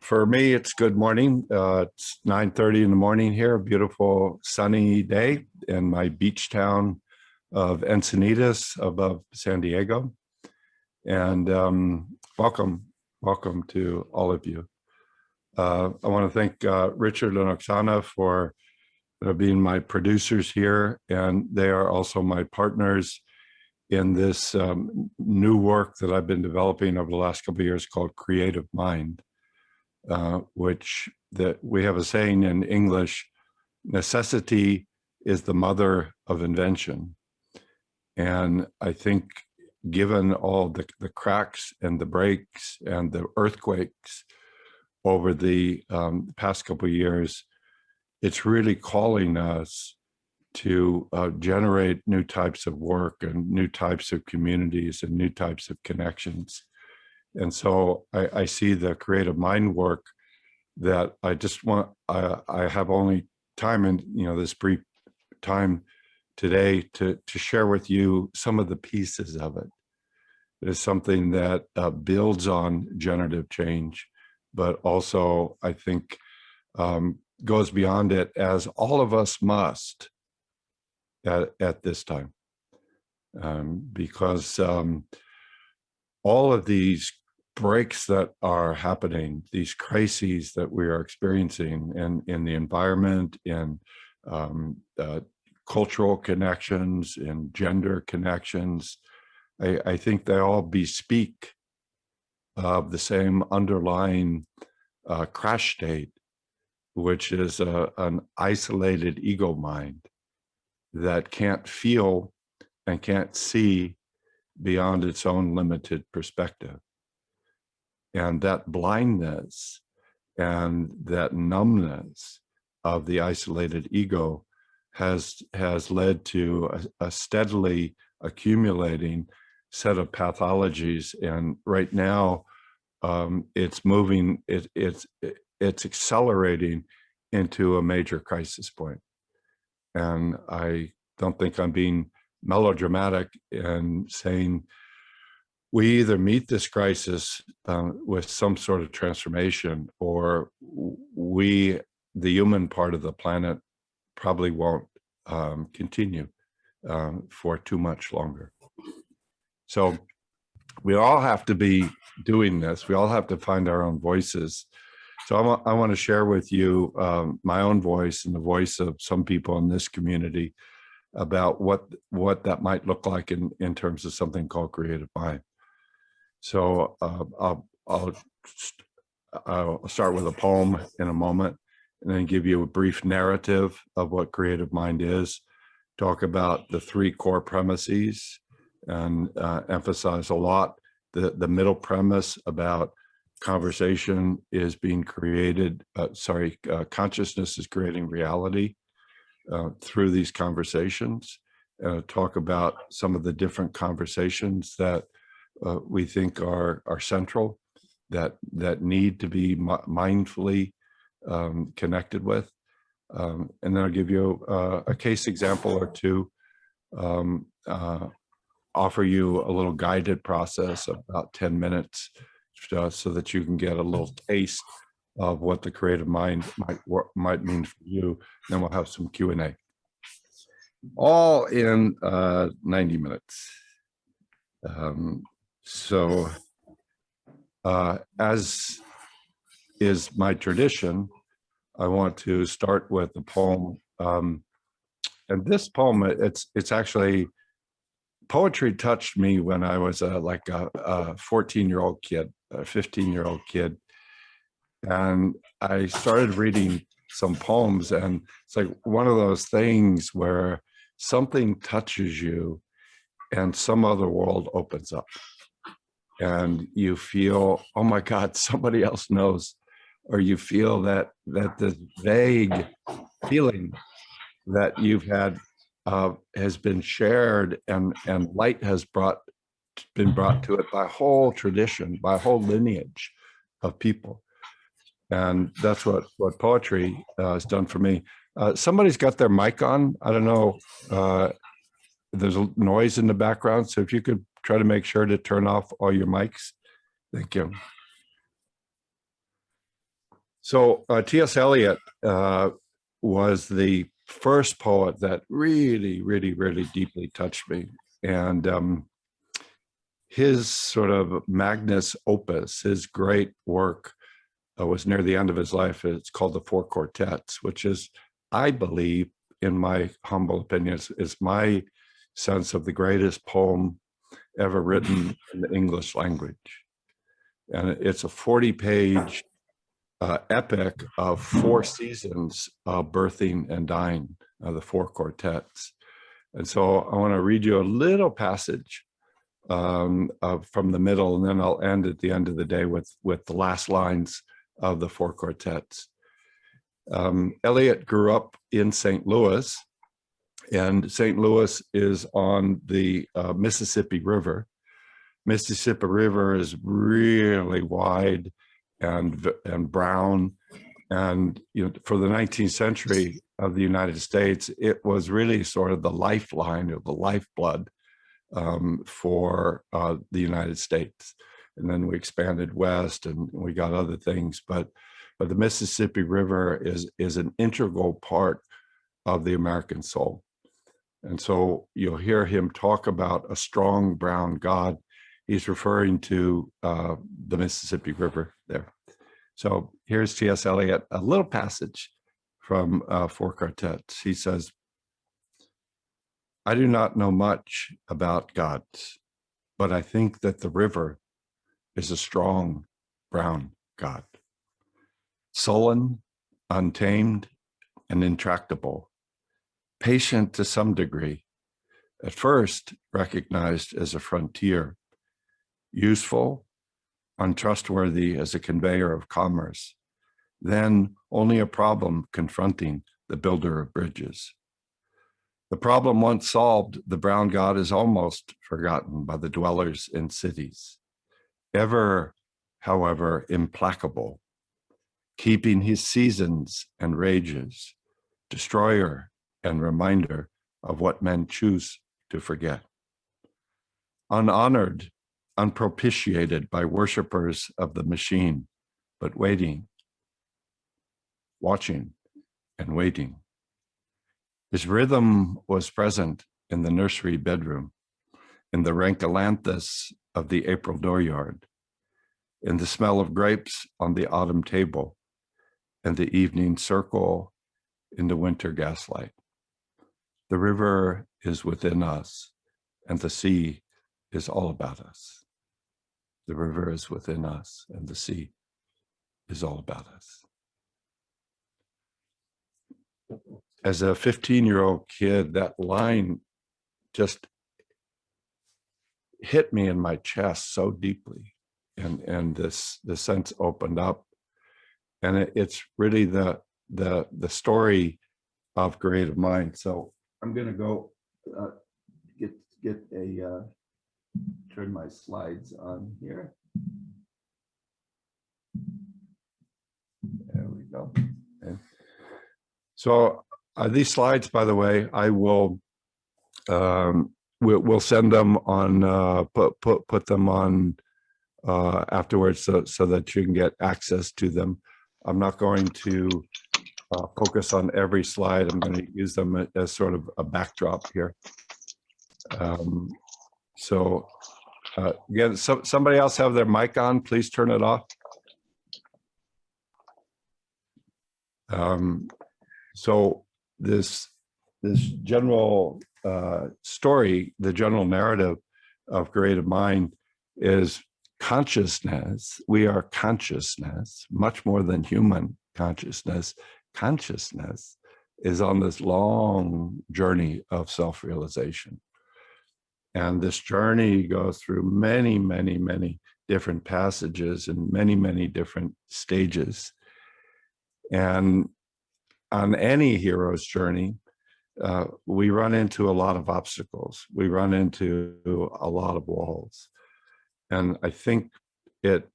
For me, it's good morning. It's 9:30 in the morning here, a beautiful sunny day in my beach town of Encinitas above San Diego. And welcome to all of you. I want to thank Richard and Oksana for being my producers here, and they are also my partners in this new work that I've been developing over the last couple of years called Creative Mind. Which we have a saying in English, necessity is the mother of invention. And I think given all the cracks and the breaks and the earthquakes over the past couple of years, it's really calling us to generate new types of work and new types of communities and new types of connections. And so I see the creative mind work that I just want, I have only time in, this brief time today to share with you some of the pieces of it. It is something that builds on generative change, but also I think goes beyond it, as all of us must at this time. Because all of these breaks that are happening, these crises that we are experiencing in the environment, in cultural connections, in gender connections, I think they all bespeak of the same underlying crash state, which is an isolated ego mind that can't feel and can't see beyond its own limited perspective. And that blindness and that numbness of the isolated ego has led to a steadily accumulating set of pathologies. And right now, it's moving, it's accelerating into a major crisis point. And I don't think I'm being melodramatic in saying we either meet this crisis with some sort of transformation, or we, the human part of the planet, probably won't continue for too much longer. So we all have to be doing this. We all have to find our own voices. So I want to share with you my own voice and the voice of some people in this community about what that might look like in terms of something called creative mind. So I'll start with a poem in a moment, and then give you a brief narrative of what creative mind is, talk about the three core premises, and emphasize a lot the middle premise about conversation is being created, consciousness is creating reality through these conversations. Talk about some of the different conversations that we think are central, that need to be mindfully connected with. And then I'll give you a case example or two, offer you a little guided process of about 10 minutes so that you can get a little taste of what the creative mind might mean for you. Then we'll have some Q&A. All in 90 minutes. So as is my tradition, I want to start with the poem. And this poem, it's actually, poetry touched me when I was like a 14-year-old kid, a 15-year-old kid. And I started reading some poems, and it's like one of those things where something touches you and some other world opens up. And you feel, oh my God, somebody else knows. Or you feel that this vague feeling that you've had has been shared, and light has been brought to it by a whole tradition, by a whole lineage of people. And that's what poetry has done for me. Somebody's got their mic on. I don't know. There's a noise in the background, so if you could try to make sure to turn off all your mics. Thank you. So T.S. Eliot was the first poet that really, really, really deeply touched me. And his sort of magnus opus, his great work, was near the end of his life. It's called The Four Quartets, which is, I believe, in my humble opinion, is my sense of the greatest poem ever written in the English language. And it's a 40-page epic of 4 seasons of birthing and dying, the 4 quartets. And so I want to read you a little passage from the middle, and then I'll end at the end of the day with the last lines of the 4 quartets. Eliot grew up in St. Louis, and St. Louis is on the Mississippi River. Mississippi River is really wide and brown, and for the 19th century of the United States, it was really sort of the lifeline or the lifeblood for the United States. And then we expanded west, and we got other things, but the Mississippi River is an integral part of the American soul. And so you'll hear him talk about a strong brown God. He's referring to the Mississippi River there. So here's T.S. Eliot, a little passage from 4 Quartets. He says, I do not know much about gods, but I think that the river is a strong brown God. Sullen, untamed, and intractable, patient to some degree, at first recognized as a frontier, useful, untrustworthy as a conveyor of commerce, then only a problem confronting the builder of bridges. The problem once solved, the brown God is almost forgotten by the dwellers in cities, ever, however, implacable, keeping his seasons and rages, destroyer and reminder of what men choose to forget. Unhonored, unpropitiated by worshipers of the machine, but waiting, watching, and waiting. His rhythm was present in the nursery bedroom, in the rank-a-lanthus of the April dooryard, in the smell of grapes on the autumn table, and the evening circle in the winter gaslight. The river is within us, and the sea is all about us. The river is within us, and the sea is all about us. As a 15-year-old kid, that line just hit me in my chest so deeply, and the sense opened up, and it's really the story of creative mind. So I'm going to go get a turn my slides on here. There we go. Okay. So these slides, by the way, I will we'll send them on put them on afterwards, so that you can get access to them. I'm not going to focus on every slide. I'm going to use them as sort of a backdrop here. So again, somebody else have their mic on, please turn it off. So this general story, the general narrative of creative mind is consciousness. We are consciousness, much more than human consciousness. Consciousness is on this long journey of self-realization. And this journey goes through many, many, many different passages and many, many different stages. And on any hero's journey, we run into a lot of obstacles. We run into a lot of walls. And I think it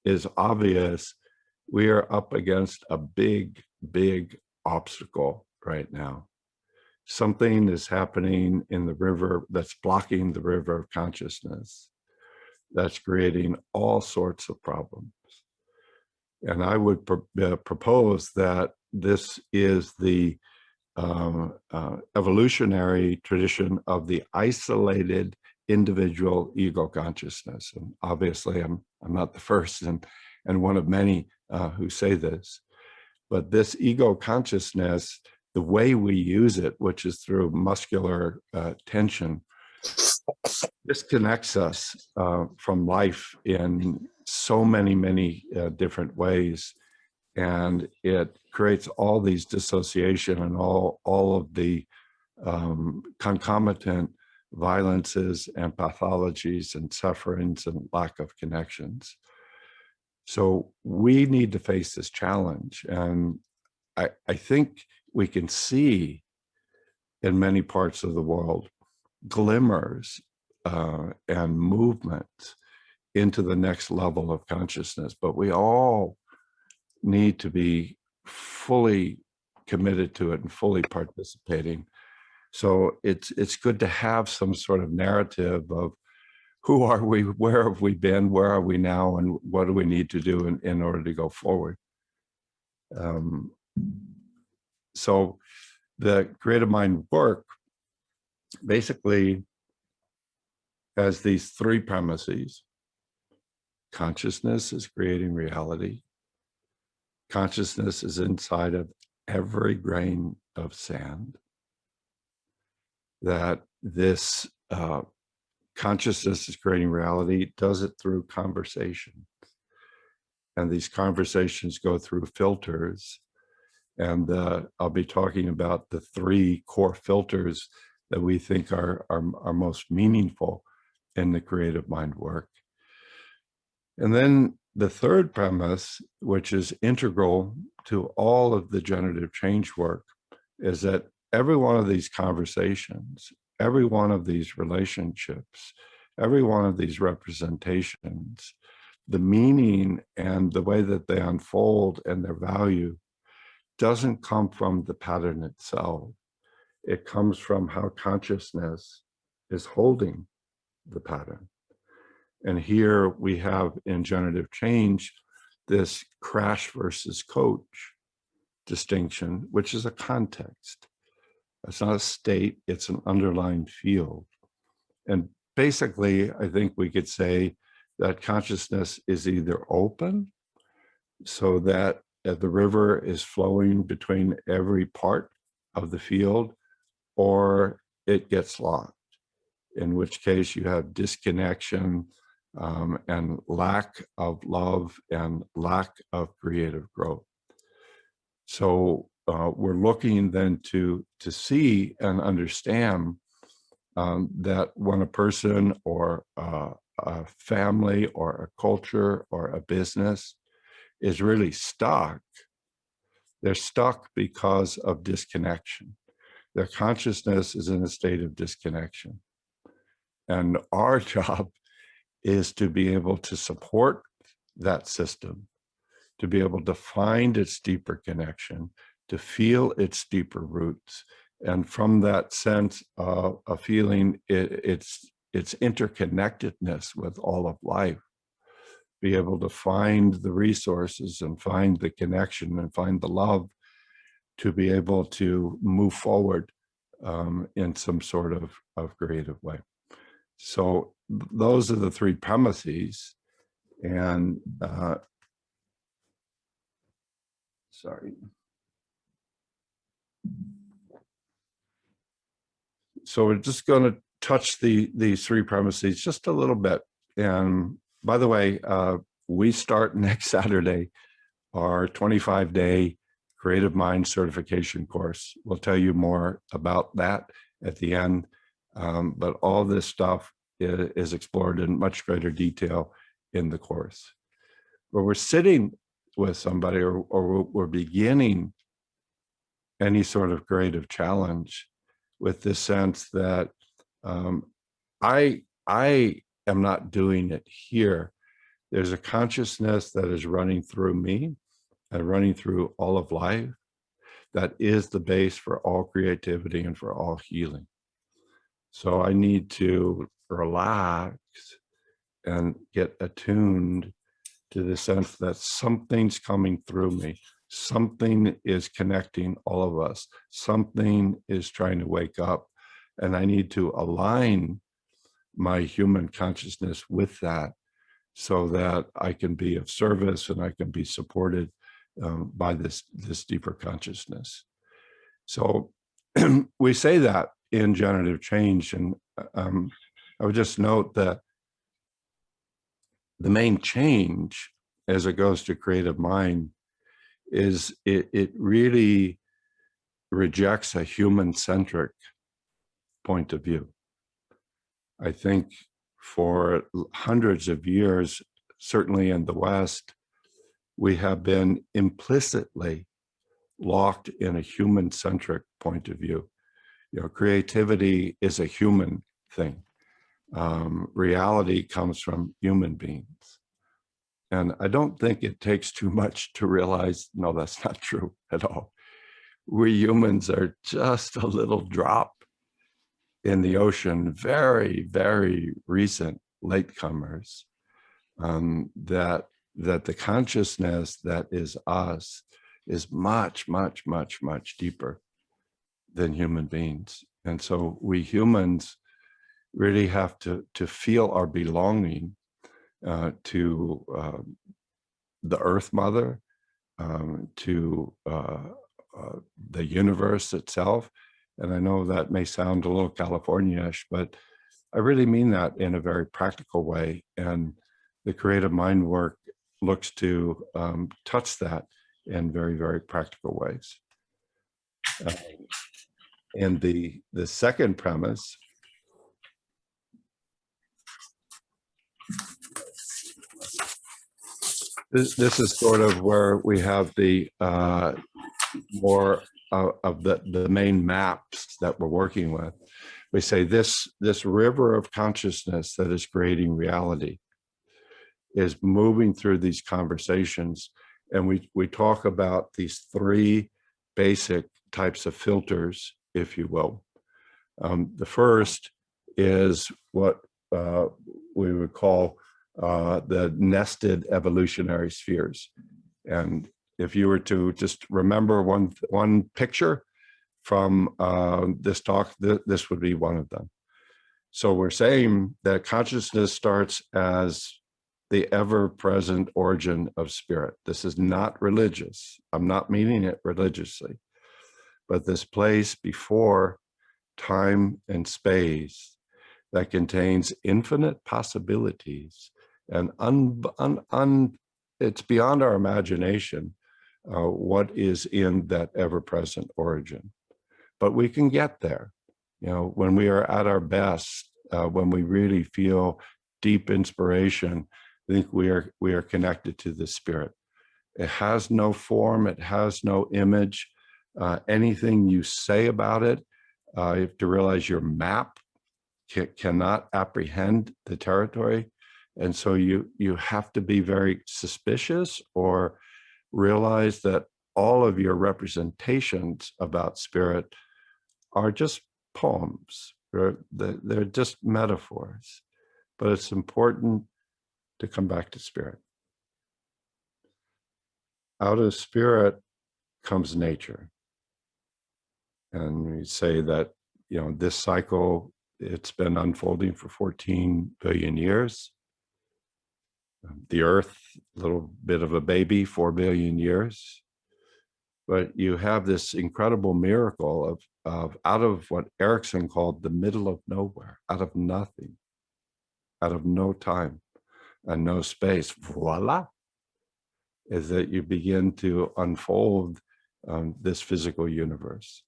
is obvious we are up against a big, big obstacle right now. Something is happening in the river that's blocking the river of consciousness, that's creating all sorts of problems. And I would propose that this is the evolutionary tradition of the isolated individual ego consciousness. And obviously, I'm not the first and one of many who say this, but this ego consciousness, the way we use it, which is through muscular tension, disconnects us from life in so many different ways. And it creates all these dissociation and all of the concomitant violences and pathologies and sufferings and lack of connections. So we need to face this challenge. And I think we can see in many parts of the world glimmers and movements into the next level of consciousness, but we all need to be fully committed to it and fully participating. So it's good to have some sort of narrative of who are we, where have we been, where are we now, and what do we need to do in order to go forward. So the creative mind work basically has these three premises. Consciousness is creating reality. Consciousness is inside of every grain of sand. That this consciousness is creating reality, does it through conversation. And these conversations go through filters. And I'll be talking about the three core filters that we think are most meaningful in the creative mind work. And then the third premise, which is integral to all of the generative change work, is that every one of these conversations, every one of these relationships, every one of these representations, the meaning and the way that they unfold and their value doesn't come from the pattern itself. It comes from how consciousness is holding the pattern. And here we have in generative change this crash versus coach distinction, which is a context. It's not a state, it's an underlying field. And basically, I think we could say that consciousness is either open, so that the river is flowing between every part of the field, or it gets locked, in which case you have disconnection and lack of love and lack of creative growth. So we're looking then to see and understand that when a person or a family or a culture or a business is really stuck, they're stuck because of disconnection. Their consciousness is in a state of disconnection. And our job is to be able to support that system, to be able to find its deeper connection, to feel its deeper roots. And from that sense of feeling its interconnectedness with all of life, be able to find the resources and find the connection and find the love to be able to move forward in some sort of creative way. So those are the three premises. And sorry. So we're just going to touch these three premises just a little bit. And by the way, we start next Saturday our 25-day Creative Mind certification course. We'll tell you more about that at the end. But all this stuff is explored in much greater detail in the course. Where we're sitting with somebody or we're beginning any sort of creative challenge with this sense that I am not doing it here. There's a consciousness that is running through me and running through all of life that is the base for all creativity and for all healing. So I need to relax and get attuned to the sense that something's coming through me. Something is connecting all of us. Something is trying to wake up, and I need to align my human consciousness with that so that I can be of service and I can be supported by this deeper consciousness. So we say that in generative change, and I would just note that the main change as it goes to creative mind is it really rejects a human-centric point of view. I think for hundreds of years, certainly in the West, we have been implicitly locked in a human-centric point of view. You know, creativity is a human thing. Reality comes from human beings. And I don't think it takes too much to realize, no, that's not true at all. We humans are just a little drop in the ocean, very, very recent latecomers, that the consciousness that is us is much, much, much, much deeper than human beings. And so we humans really have to feel our belonging to the Earth Mother, to the universe itself. And I know that may sound a little California-ish, but I really mean that in a very practical way. And the creative mind work looks to touch that in very, very practical ways. And the second premise this is sort of where we have the more of the main maps that we're working with. We say this river of consciousness that is creating reality is moving through these conversations, and we talk about these three basic types of filters, if you will. The first is what we would call the nested evolutionary spheres. And if you were to just remember one picture from this talk, this would be one of them. So we're saying that consciousness starts as the ever-present origin of spirit. This is not religious. I'm not meaning it religiously, but this place before time and space that contains infinite possibilities, and it's beyond our imagination what is in that ever-present origin. But we can get there, you know, when we are at our best, when we really feel deep inspiration. I think we are connected to the spirit. It has no form, it has no image. Anything you say about it, you have to realize your map cannot apprehend the territory. And so you have to be very suspicious or realize that all of your representations about spirit are just poems. They're just metaphors. But it's important to come back to spirit. Out of spirit comes nature. And we say that, you know, this cycle, it's been unfolding for 14 billion years. The Earth, a little bit of a baby, 4 billion years. But you have this incredible miracle of out of what Erickson called the middle of nowhere, out of nothing, out of no time and no space, voila, is that you begin to unfold this physical universe.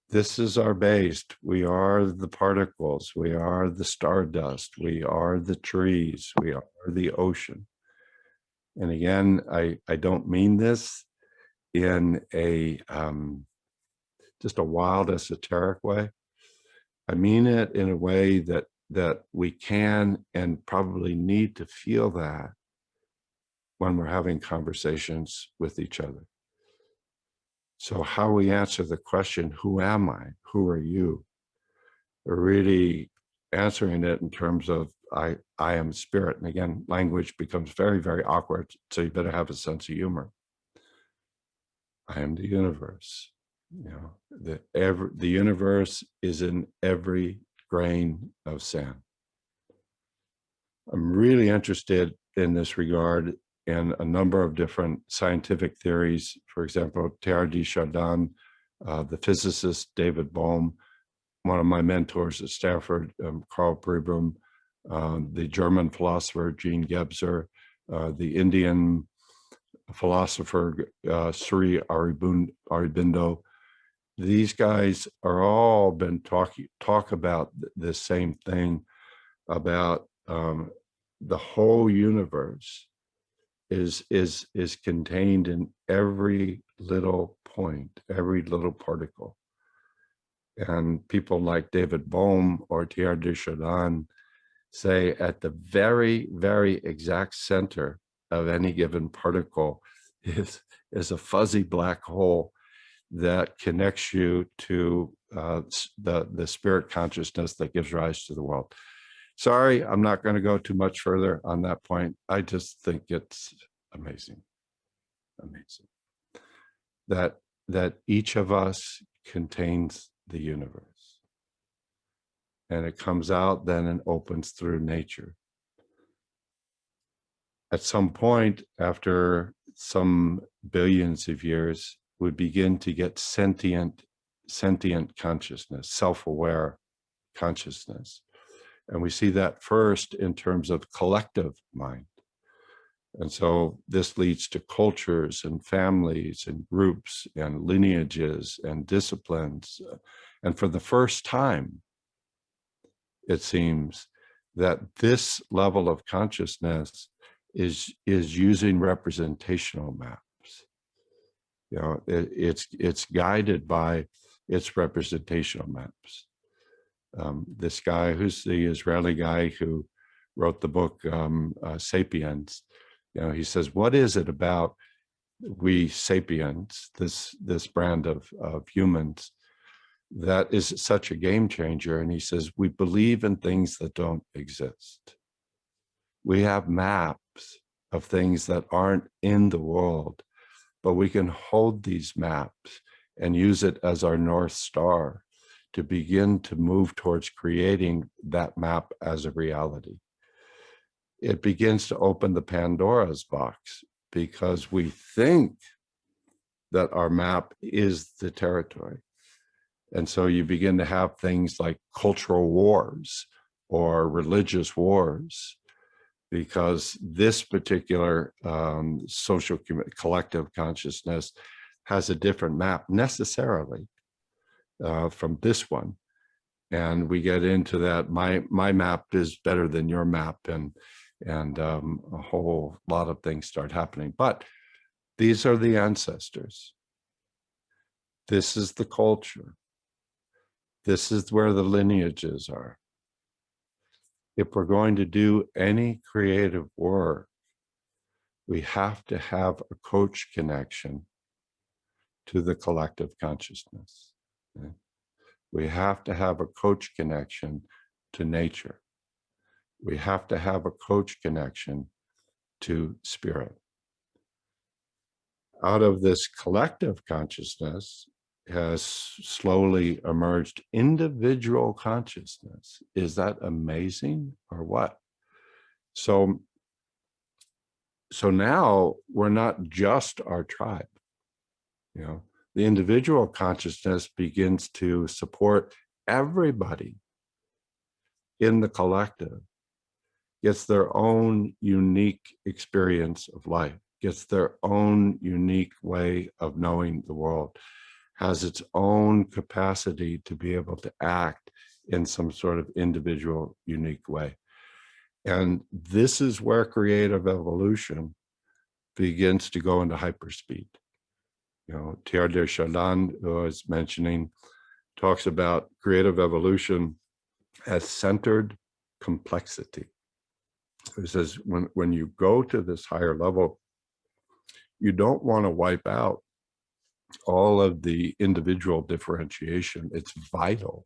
This is our base. We are the particles. We are the stardust. We are the trees. We are the ocean. And again, I don't mean this in a just a wild esoteric way. I mean it in a way that we can and probably need to feel that when we're having conversations with each other. So how we answer the question, who am I? Who are you? We're really answering it in terms of I am spirit. And again, language becomes very, very awkward. So you better have a sense of humor. I am the universe. You know, the universe is in every grain of sand. I'm really interested in this regard in a number of different scientific theories. For example, Teilhard de Chardin, the physicist David Bohm, one of my mentors at Stanford, Carl Pribram, the German philosopher Jean Gebser, the Indian philosopher Sri Aurobindo. These guys are all been talk about the same thing, about the whole universe is contained in every little point, every little particle. And people like David Bohm or Teilhard de Chardin say at the very, very exact center of any given particle is a fuzzy black hole that connects you to the spirit consciousness that gives rise to the world. Sorry, I'm not going to go too much further on that point. I just think it's amazing, amazing that each of us contains the universe, and it comes out then and opens through nature. At some point, after some billions of years, we begin to get sentient consciousness, self-aware consciousness. And we see that first in terms of collective mind. And so this leads to cultures and families and groups and lineages and disciplines. And for the first time, it seems that this level of consciousness is using representational maps. You know, it's guided by its representational maps. This guy, who's the Israeli guy who wrote the book *Sapiens*, you know, he says, "What is it about we sapiens, this brand of humans, that is such a game changer?" And he says, "We believe in things that don't exist. We have maps of things that aren't in the world, but we can hold these maps and use it as our North Star to begin to move towards creating that map as a reality." It begins to open the Pandora's box because we think that our map is the territory. And so you begin to have things like cultural wars or religious wars, because this particular social collective consciousness has a different map necessarily from this one. And we get into that, my map is better than your map, and a whole lot of things start happening. But these are the ancestors. This is the culture. This is where the lineages are. If we're going to do any creative work, we have to have a coach connection to the collective consciousness. Okay? We have to have a coach connection to nature. We have to have a coach connection to spirit. Out of this collective consciousness has slowly emerged individual consciousness. Is that amazing or what? So now we're not just our tribe. You know, the individual consciousness begins to support everybody in the collective, gets their own unique experience of life, gets their own unique way of knowing the world, has its own capacity to be able to act in some sort of individual, unique way. And this is where creative evolution begins to go into hyperspeed. You know, Teilhard de Chardin, who I was mentioning, talks about creative evolution as centered complexity. He says, when you go to this higher level, you don't want to wipe out all of the individual differentiation. It's vital.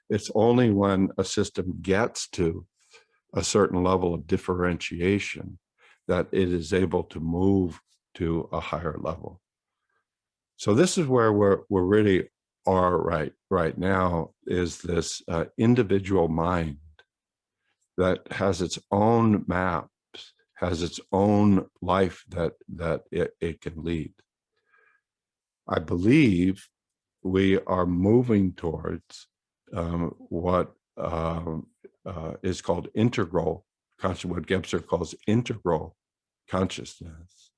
It's only when a system gets to a certain level of differentiation, that it is able to move to a higher level. So this is where we're really are right now, is this individual mind that has its own maps, has its own life that it can lead. I believe we are moving towards what is called integral consciousness, what Gebser calls integral consciousness.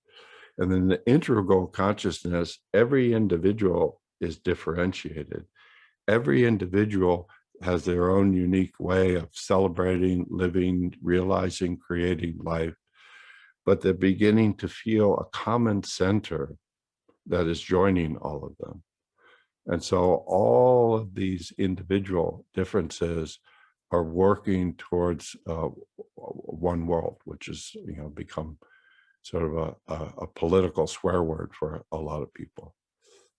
And then the integral consciousness, every individual is differentiated. Every individual has their own unique way of celebrating, living, realizing, creating life, but they're beginning to feel a common center that is joining all of them. And so all of these individual differences are working towards one world, which is, become sort of a political swear word for a lot of people.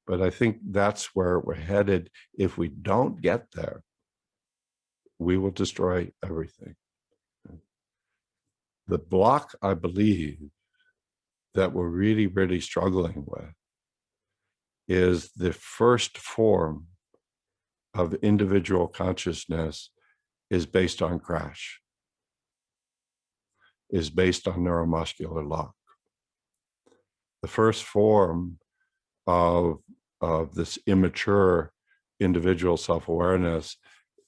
But I think that's where we're headed. If we don't get there, we will destroy everything. The block, I believe, that we're really, really struggling with is the first form of individual consciousness is based on crash, is based on neuromuscular lock. The first form of this immature individual self-awareness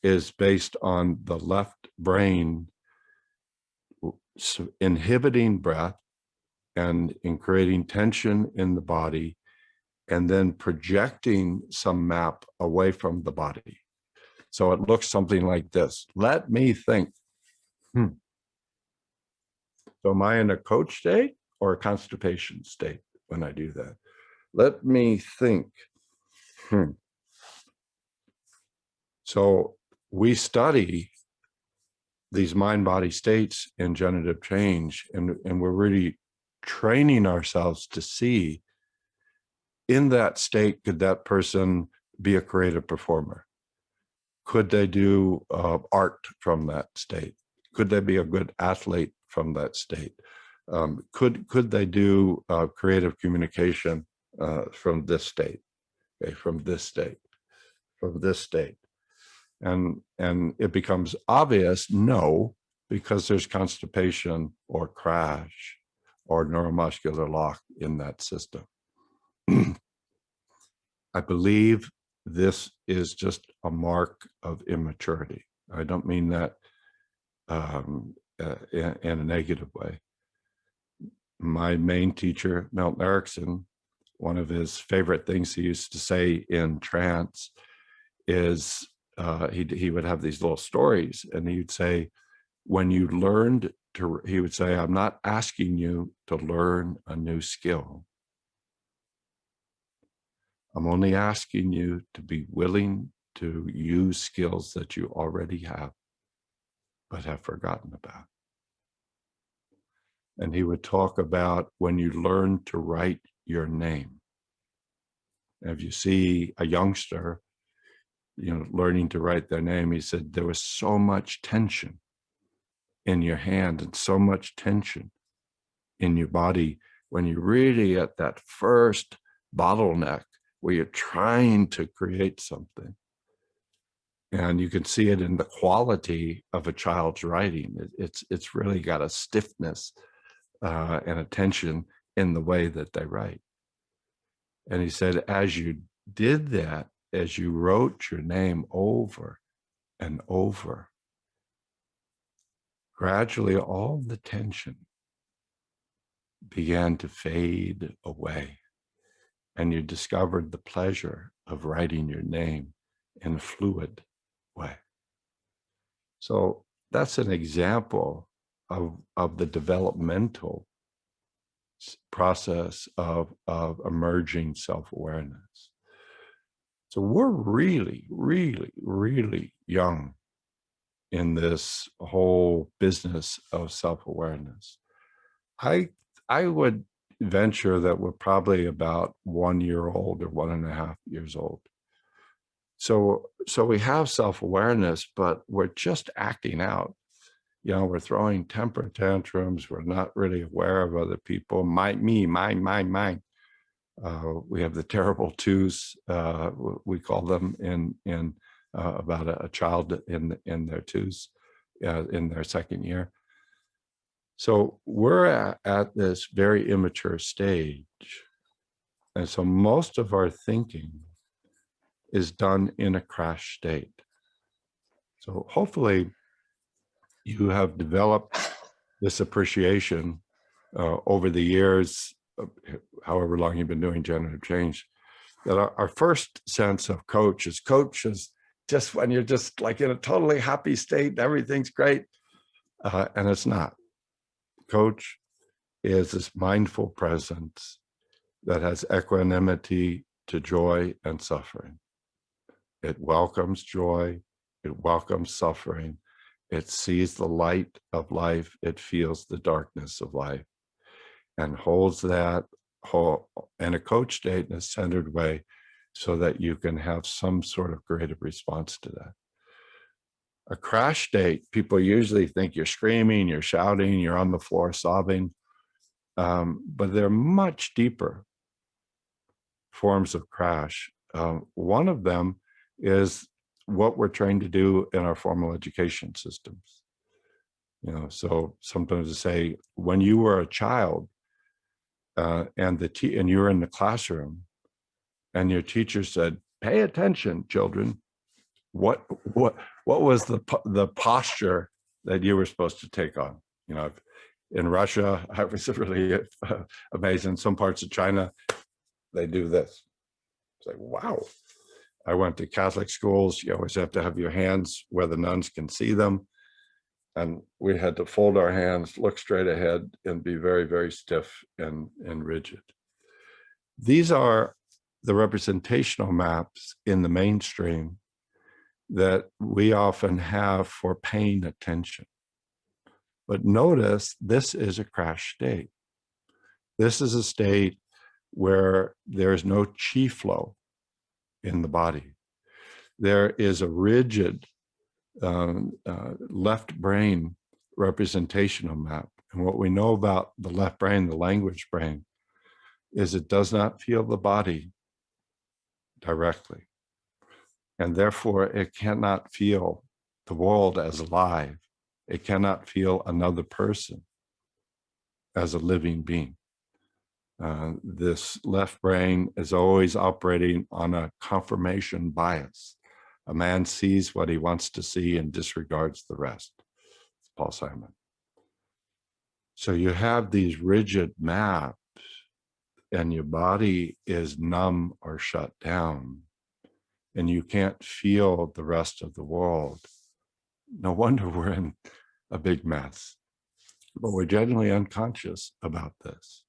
is based on the left brain inhibiting breath and in creating tension in the body, and then projecting some map away from the body. So it looks something like this. Let me think. So am I in a coach state or a constipation state when I do that? Let me think. So we study these mind-body states in generative change, and we're really training ourselves to see, in that state, could that person be a creative performer? Could they do art from that state? Could they be a good athlete from that state? Could they do creative communication from this state? Okay, from this state, from this state. And it becomes obvious, no, because there's constipation or crash or neuromuscular lock in that system. I believe this is just a mark of immaturity. I don't mean that in a negative way. My main teacher, Milton Erickson, one of his favorite things he used to say in trance is he would have these little stories, and he'd say, when you learned to, he would say, I'm not asking you to learn a new skill. I'm only asking you to be willing to use skills that you already have, but have forgotten about. And he would talk about when you learn to write your name. And if you see a youngster, learning to write their name, he said, there was so much tension in your hand and so much tension in your body when you're really at that first bottleneck where you're trying to create something. And you can see it in the quality of a child's writing. It's really got a stiffness and a tension in the way that they write. And he said, as you did that, as you wrote your name over and over, gradually all the tension began to fade away. And you discovered the pleasure of writing your name in a fluid way. So that's an example of the developmental process of emerging self-awareness. So we're really, really, really young in this whole business of self-awareness. I would venture that we're probably about 1 year old or 1.5 years old. So we have self-awareness, but we're just acting out we're throwing temper tantrums. We're not really aware of other people. Me, mine. We have the terrible twos, we call them, in about a child in their twos, in their second year. So we're at this very immature stage. And so most of our thinking is done in a crash state. So hopefully you have developed this appreciation over the years, however long you've been doing generative change, that our first sense of coach is just when you're just like in a totally happy state, everything's great, and it's not. Coach is this mindful presence that has equanimity to joy and suffering. It welcomes joy, it welcomes suffering, it sees the light of life, it feels the darkness of life, and holds that whole in a coach state in a centered way so that you can have some sort of creative response to that. A crash state, people usually think you're screaming, you're shouting, you're on the floor sobbing, but they're much deeper forms of crash. One of them is what we're trained to do in our formal education systems. So sometimes they say, when you were a child and you were in the classroom and your teacher said, "Pay attention, children," what was the posture that you were supposed to take on? In Russia, I was really amazed. In some parts of China, they do this. It's like, wow. I went to Catholic schools. You always have to have your hands where the nuns can see them. And we had to fold our hands, look straight ahead, and be very, very stiff and rigid. These are the representational maps in the mainstream that we often have for paying attention. But notice, this is a crash state. This is a state where there's no chi flow in the body. There is a rigid left brain representational map. And what we know about the left brain, the language brain, is it does not feel the body directly. And therefore, it cannot feel the world as alive. It cannot feel another person as a living being. This left brain is always operating on a confirmation bias. A man sees what he wants to see and disregards the rest. It's Paul Simon. So you have these rigid maps and your body is numb or shut down and you can't feel the rest of the world. No wonder we're in a big mess, but we're generally unconscious about this.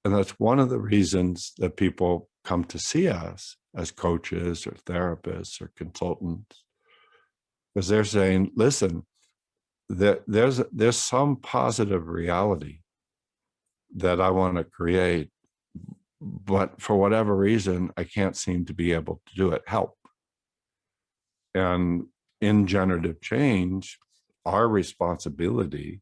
And that's one of the reasons that people come to see us as coaches or therapists or consultants, because they're saying, listen, there's some positive reality that I want to create, but for whatever reason, I can't seem to be able to do it. Help. And in generative change, our responsibility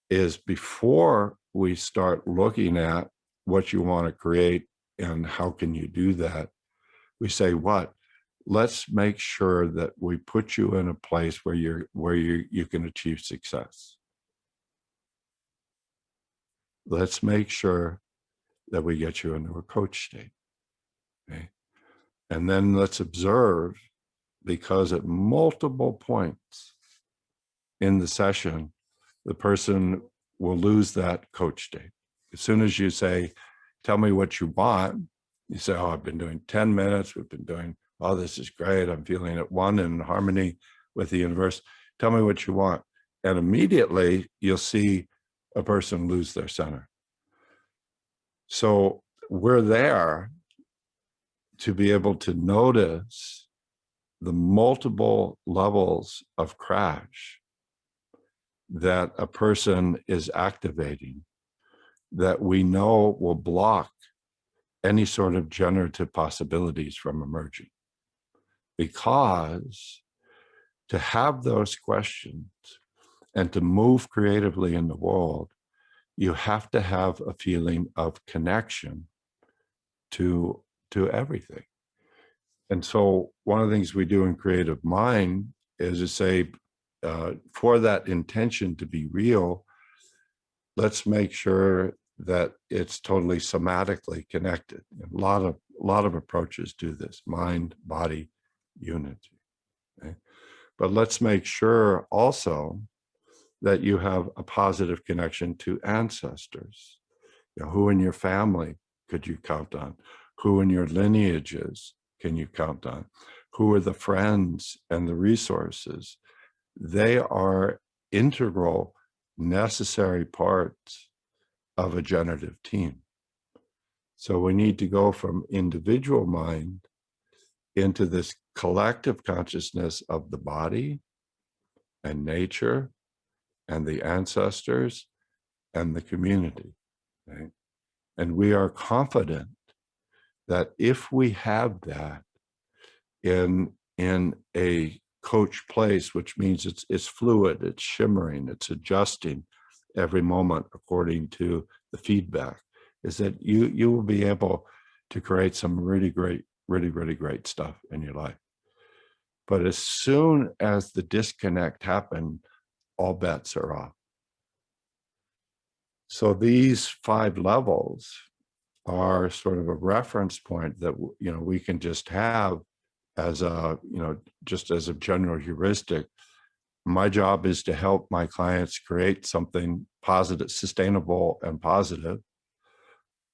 is, before we start looking at what you want to create and how can you do that, we say, let's make sure that we put you in a place where you can achieve success. Let's make sure that we get you into a coach state. Okay? And then let's observe, because at multiple points in the session, the person will lose that coach state. As soon as you say, tell me what you want, you say, oh, I've been doing 10 minutes. We've been doing, oh, this is great. I'm feeling at one and in harmony with the universe. Tell me what you want. And immediately you'll see a person lose their center. So we're there to be able to notice the multiple levels of crash that a person is activating that we know will block any sort of generative possibilities from emerging. Because to have those questions And to move creatively in the world, you have to have a feeling of connection to everything. And so one of the things we do in Creative Mind is to say, for that intention to be real, let's make sure that it's totally somatically connected. A lot of approaches do this: mind, body, unity. Okay? But let's make sure also that you have a positive connection to ancestors. You know, who in your family could you count on? Who in your lineages can you count on? Who are the friends and the resources? They are integral, necessary parts of a generative team. So we need to go from individual mind into this collective consciousness of the body and nature and the ancestors and the community. Right? And we are confident that if we have that in a coach place, which means it's fluid, it's shimmering, it's adjusting every moment according to the feedback, is that you will be able to create some really great stuff in your life. But as soon as the disconnect happens, all bets are off. So these 5 levels are sort of a reference point that we can just have as a just as a general heuristic. My job is to help my clients create something positive, sustainable, and positive.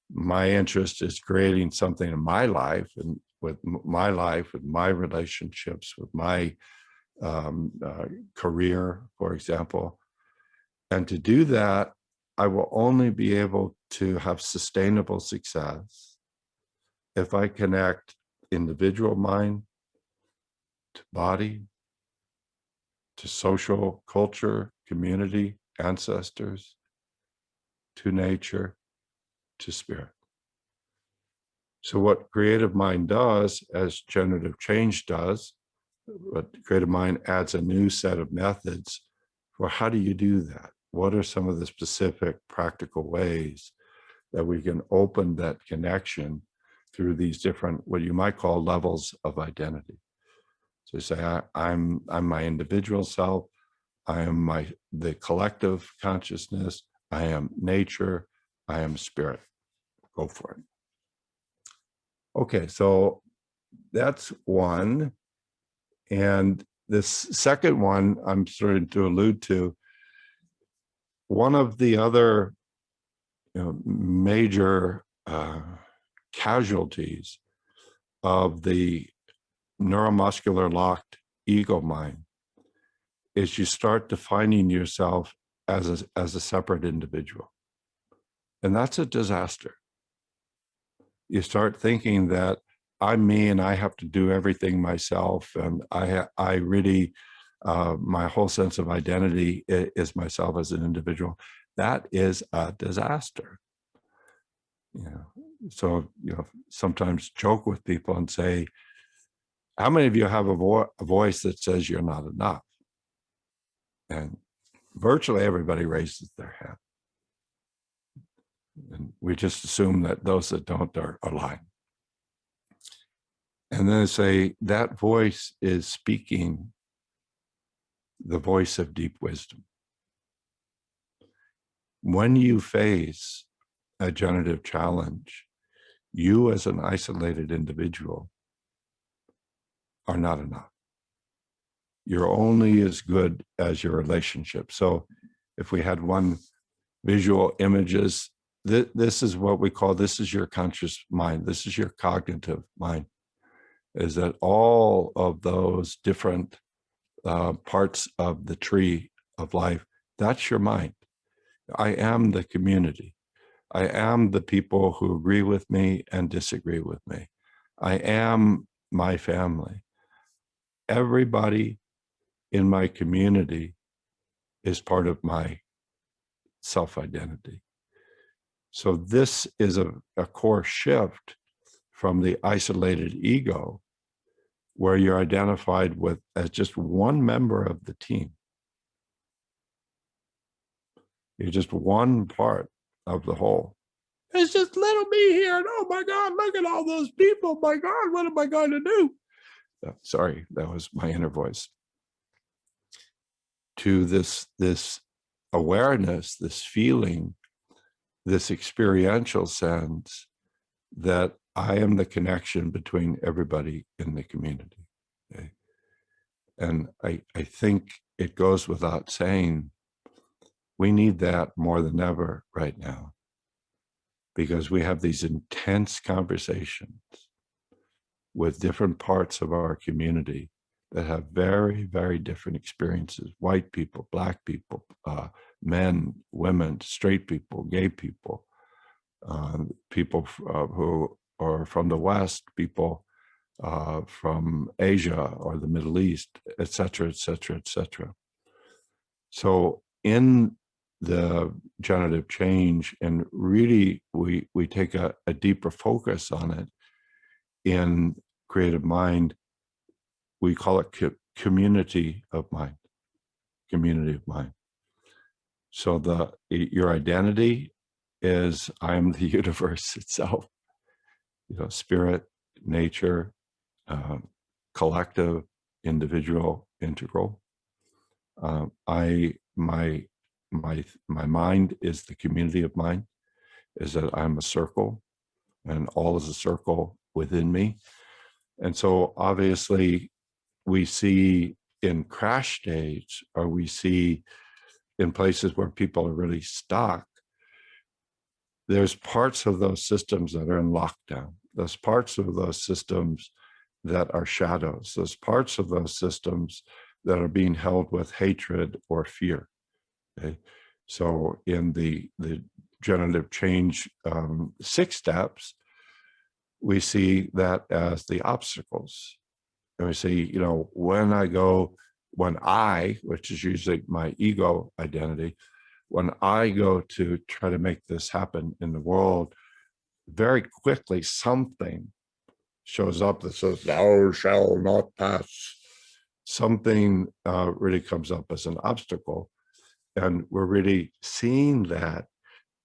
My interest is creating something in my life, and with my relationships, with my career, for example. And to do that, I will only be able to have sustainable success if I connect individual mind to body, to social, culture, community, ancestors, to nature, to spirit. So what Creative Mind does, as Generative Change does, what Creative Mind adds a new set of methods for how do you do that? What are some of the specific practical ways that we can open that connection through these different, what you might call, levels of identity? So you say, I'm my individual self, I am the collective consciousness, I am nature, I am spirit. Go for it. Okay, so that's one. And this second one I'm starting to allude to. One of the other major casualties of the neuromuscular locked ego mind is you start defining yourself as a separate individual. And that's a disaster. You start thinking that I'm me and I have to do everything myself, and I really, my whole sense of identity is myself as an individual. That is a disaster. So sometimes joke with people and say, how many of you have a voice that says you're not enough? And virtually everybody raises their hand. And we just assume that those that don't are lying. And then say that voice is speaking the voice of deep wisdom. When you face a generative challenge, you as an isolated individual are not enough. You're only as good as your relationship. So if we had one visual images, this is what we call, this is your conscious mind. This is your cognitive mind, is that all of those different parts of the tree of life, that's your mind. I am the community. I am the people who agree with me and disagree with me. I am my family. Everybody in my community is part of my self-identity. So this is a core shift from the isolated ego, where you're identified with as just one member of the team. You're just one part of the whole. It's just little me here, and oh my God, look at all those people. My God, what am I going to do? Sorry, that was my inner voice. To this awareness, this feeling, this experiential sense that I am the connection between everybody in the community. Okay? And I think it goes without saying, we need that more than ever right now, because we have these intense conversations with different parts of our community that have very, very different experiences. White people, Black people, men, women, straight people, gay people, people who are from the West, people from Asia or the Middle East, et cetera, et cetera, et cetera. So in the generative change, and really we take a deeper focus on it in creative mind, we call it community of mind, community of mind. So your identity is, I am the universe itself, spirit, nature, collective, individual, integral. My mind is the community of mind, is that I'm a circle, and all is a circle within me. And so obviously we see in crash states, or we see in places where people are really stuck, there's parts of those systems that are in lockdown. There's parts of those systems that are shadows. There's parts of those systems that are being held with hatred or fear. Okay? So in the generative change 6 steps, we see that as the obstacles. And we see, when I, which is usually my ego identity, when I go to try to make this happen in the world, very quickly something shows up that says, thou shall not pass. Something really comes up as an obstacle. And we're really seeing that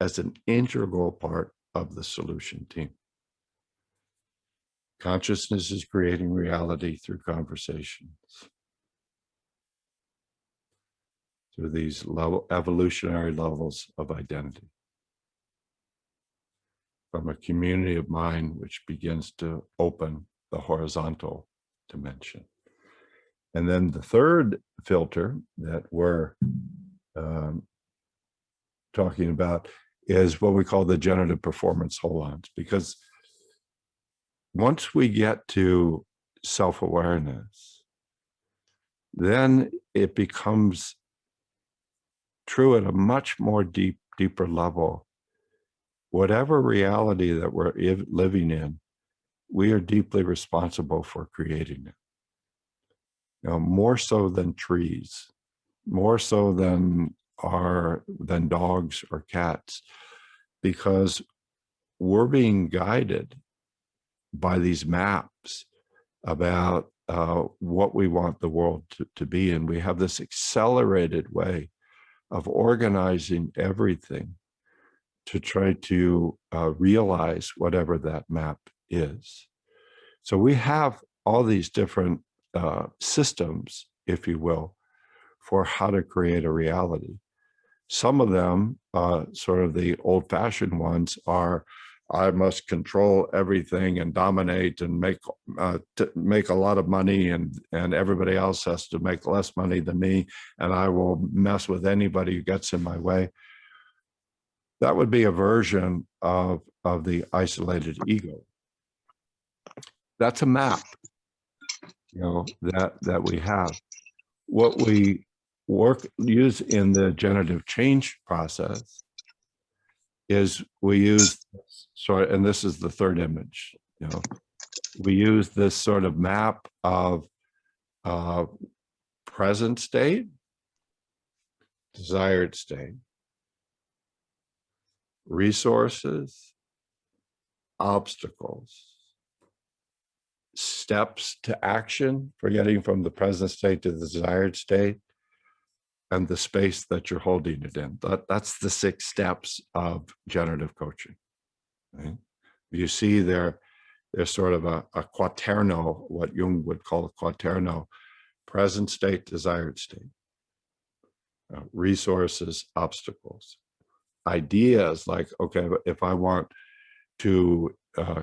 as an integral part of the solution team. Consciousness is creating reality through conversations, through these evolutionary levels of identity, from a community of mind which begins to open the horizontal dimension. And then the third filter that we're talking about is what we call the generative performance holons, because once we get to self-awareness, then it becomes true at a much more deeper level. Whatever reality that we're living in, we are deeply responsible for creating it. More so than trees, more so than dogs or cats, because we're being guided by these maps about what we want the world to be. And we have this accelerated way of organizing everything to try to realize whatever that map is. So we have all these different systems, if you will, for how to create a reality. Some of them, sort of the old-fashioned ones, are I must control everything and dominate and make a lot of money, and everybody else has to make less money than me, and I will mess with anybody who gets in my way. That would be a version of the isolated ego. That's a map, that we have. What we use in the generative change process is we use, and this is the third image, we use this sort of map of present state, desired state, resources, obstacles, steps to action for getting from the present state to the desired state, and the space that you're holding it in. That's the 6 steps of generative coaching. Right? You see there's sort of a quaterno, what Jung would call a quaterno: present state, desired state, resources, obstacles, ideas like, okay, if I want to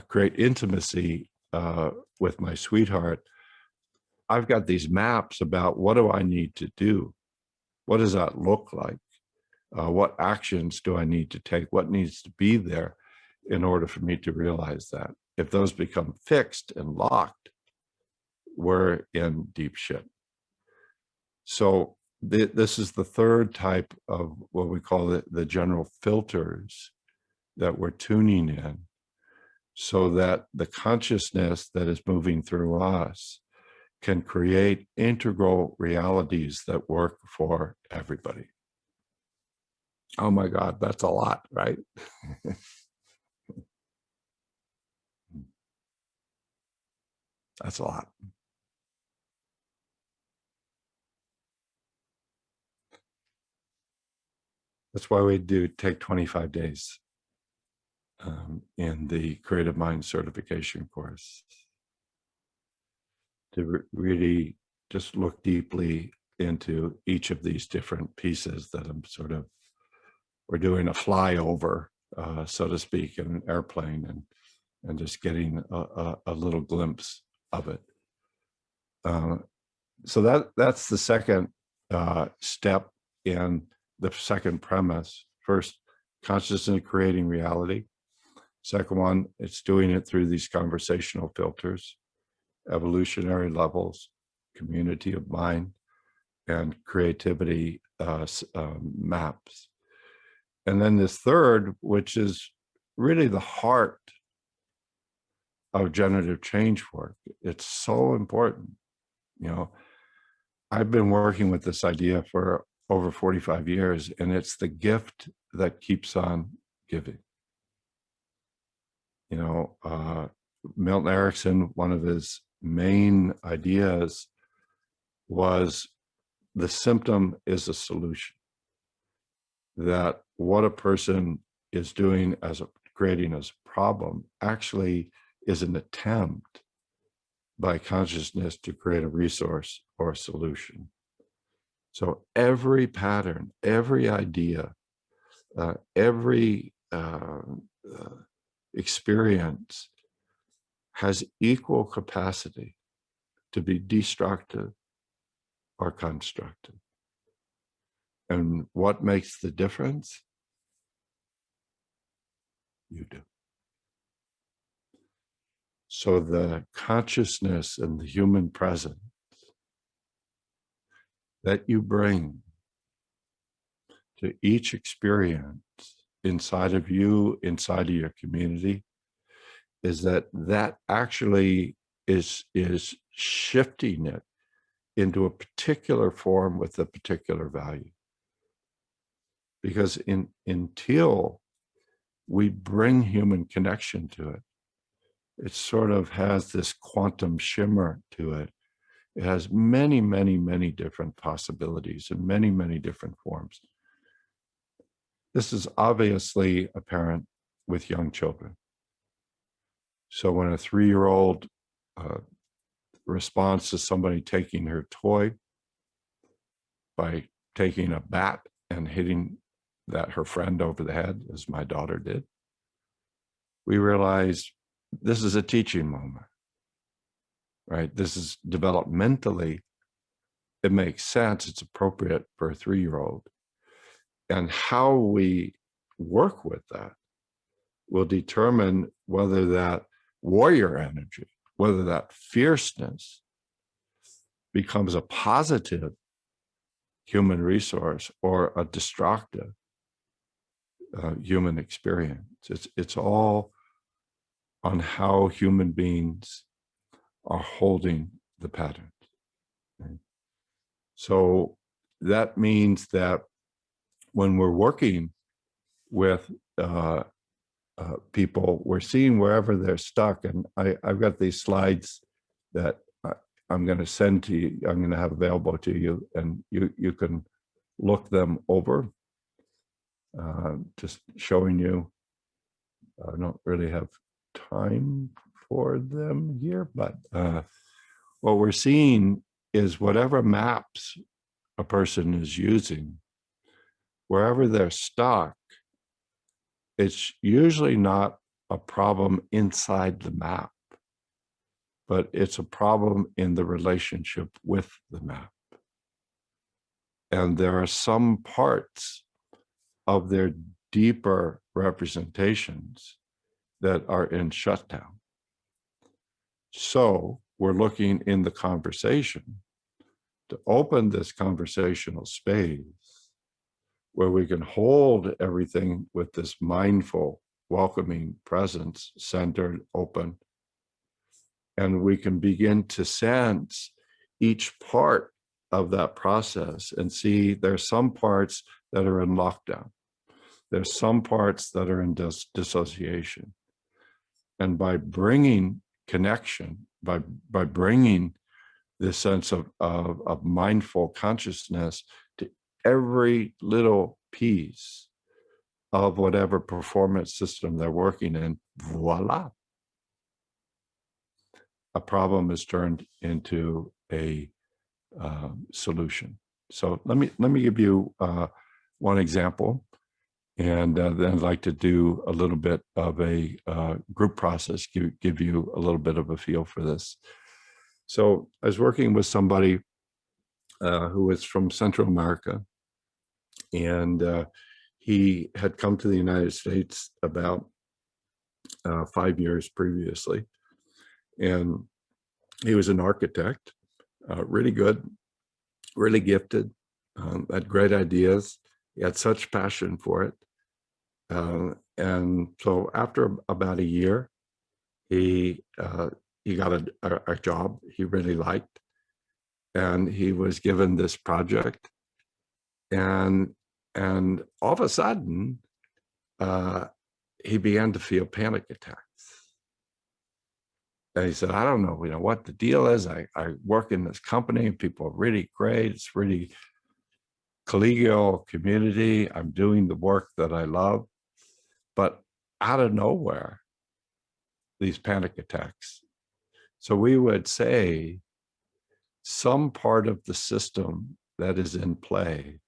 create intimacy with my sweetheart, I've got these maps about what do I need to do? What does that look like? What actions do I need to take? What needs to be there in order for me to realize that? If those become fixed and locked, we're in deep shit. So this is the third type of what we call the general filters that we're tuning in, so that the consciousness that is moving through us can create integral realities that work for everybody. Oh my God, that's a lot, right? That's a lot. That's why we do take 25 days in the Creative Mind certification course, to really just look deeply into each of these different pieces that I'm we're doing a flyover, so to speak, in an airplane, and just getting a little glimpse of it. So that's the second step in the second premise. First, consciousness creating reality. Second one, it's doing it through these conversational filters, evolutionary levels, community of mind, and creativity maps. And then this third, which is really the heart of generative change work. It's so important. You know, I've been working with this idea for over 45 years, and it's the gift that keeps on giving. You know, Milton Erickson, one of his main ideas was the symptom is a solution. That what a person is doing creating as a problem actually is an attempt by consciousness to create a resource or a solution. So every pattern, every idea, every experience has equal capacity to be destructive or constructive. And what makes the difference? You do. So the consciousness and the human presence that you bring to each experience inside of you, inside of your community, is that actually is shifting it into a particular form with a particular value. Because until we bring human connection to it, it sort of has this quantum shimmer to it. It has many, many, many different possibilities and many, many different forms. This is obviously apparent with young children. So when a 3-year-old responds to somebody taking her toy by taking a bat and hitting her friend over the head, as my daughter did, we realized this is a teaching moment, right? This is developmentally, it makes sense, it's appropriate for a 3-year-old. And how we work with that will determine whether that warrior energy, whether that fierceness becomes a positive human resource or a destructive human experience. It's all on how human beings are holding the patterns. Right? So that means that when we're working with people, we're seeing wherever they're stuck. And I've got these slides that I'm going to send to you, I'm going to have available to you, and you can look them over. Just showing you, I don't really have time for them here, but what we're seeing is whatever maps a person is using, wherever they're stuck, it's usually not a problem inside the map, but it's a problem in the relationship with the map. And there are some parts of their deeper representations that are in shutdown. So we're looking in the conversation to open this conversational space where we can hold everything with this mindful, welcoming presence, centered, open, and we can begin to sense each part of that process and see there's some parts that are in lockdown. There's some parts that are in dissociation. And by bringing connection, by bringing this sense of mindful consciousness to every little piece of whatever performance system they're working in, voila, a problem is turned into a solution. So let me give you one example, and then I'd like to do a little bit of a group process, give you a little bit of a feel for this. So I was working with somebody who was from Central America, and he had come to the United States about 5 years previously. And he was an architect, really good, really gifted, had great ideas. He had such passion for it. And so after about a year, he got a job he really liked, and he was given this project. And all of a sudden, he began to feel panic attacks. And he said, I don't know, what the deal is. I work in this company and people are really great. It's really collegial community. I'm doing the work that I love. But out of nowhere, these panic attacks. So we would say some part of the system that is in play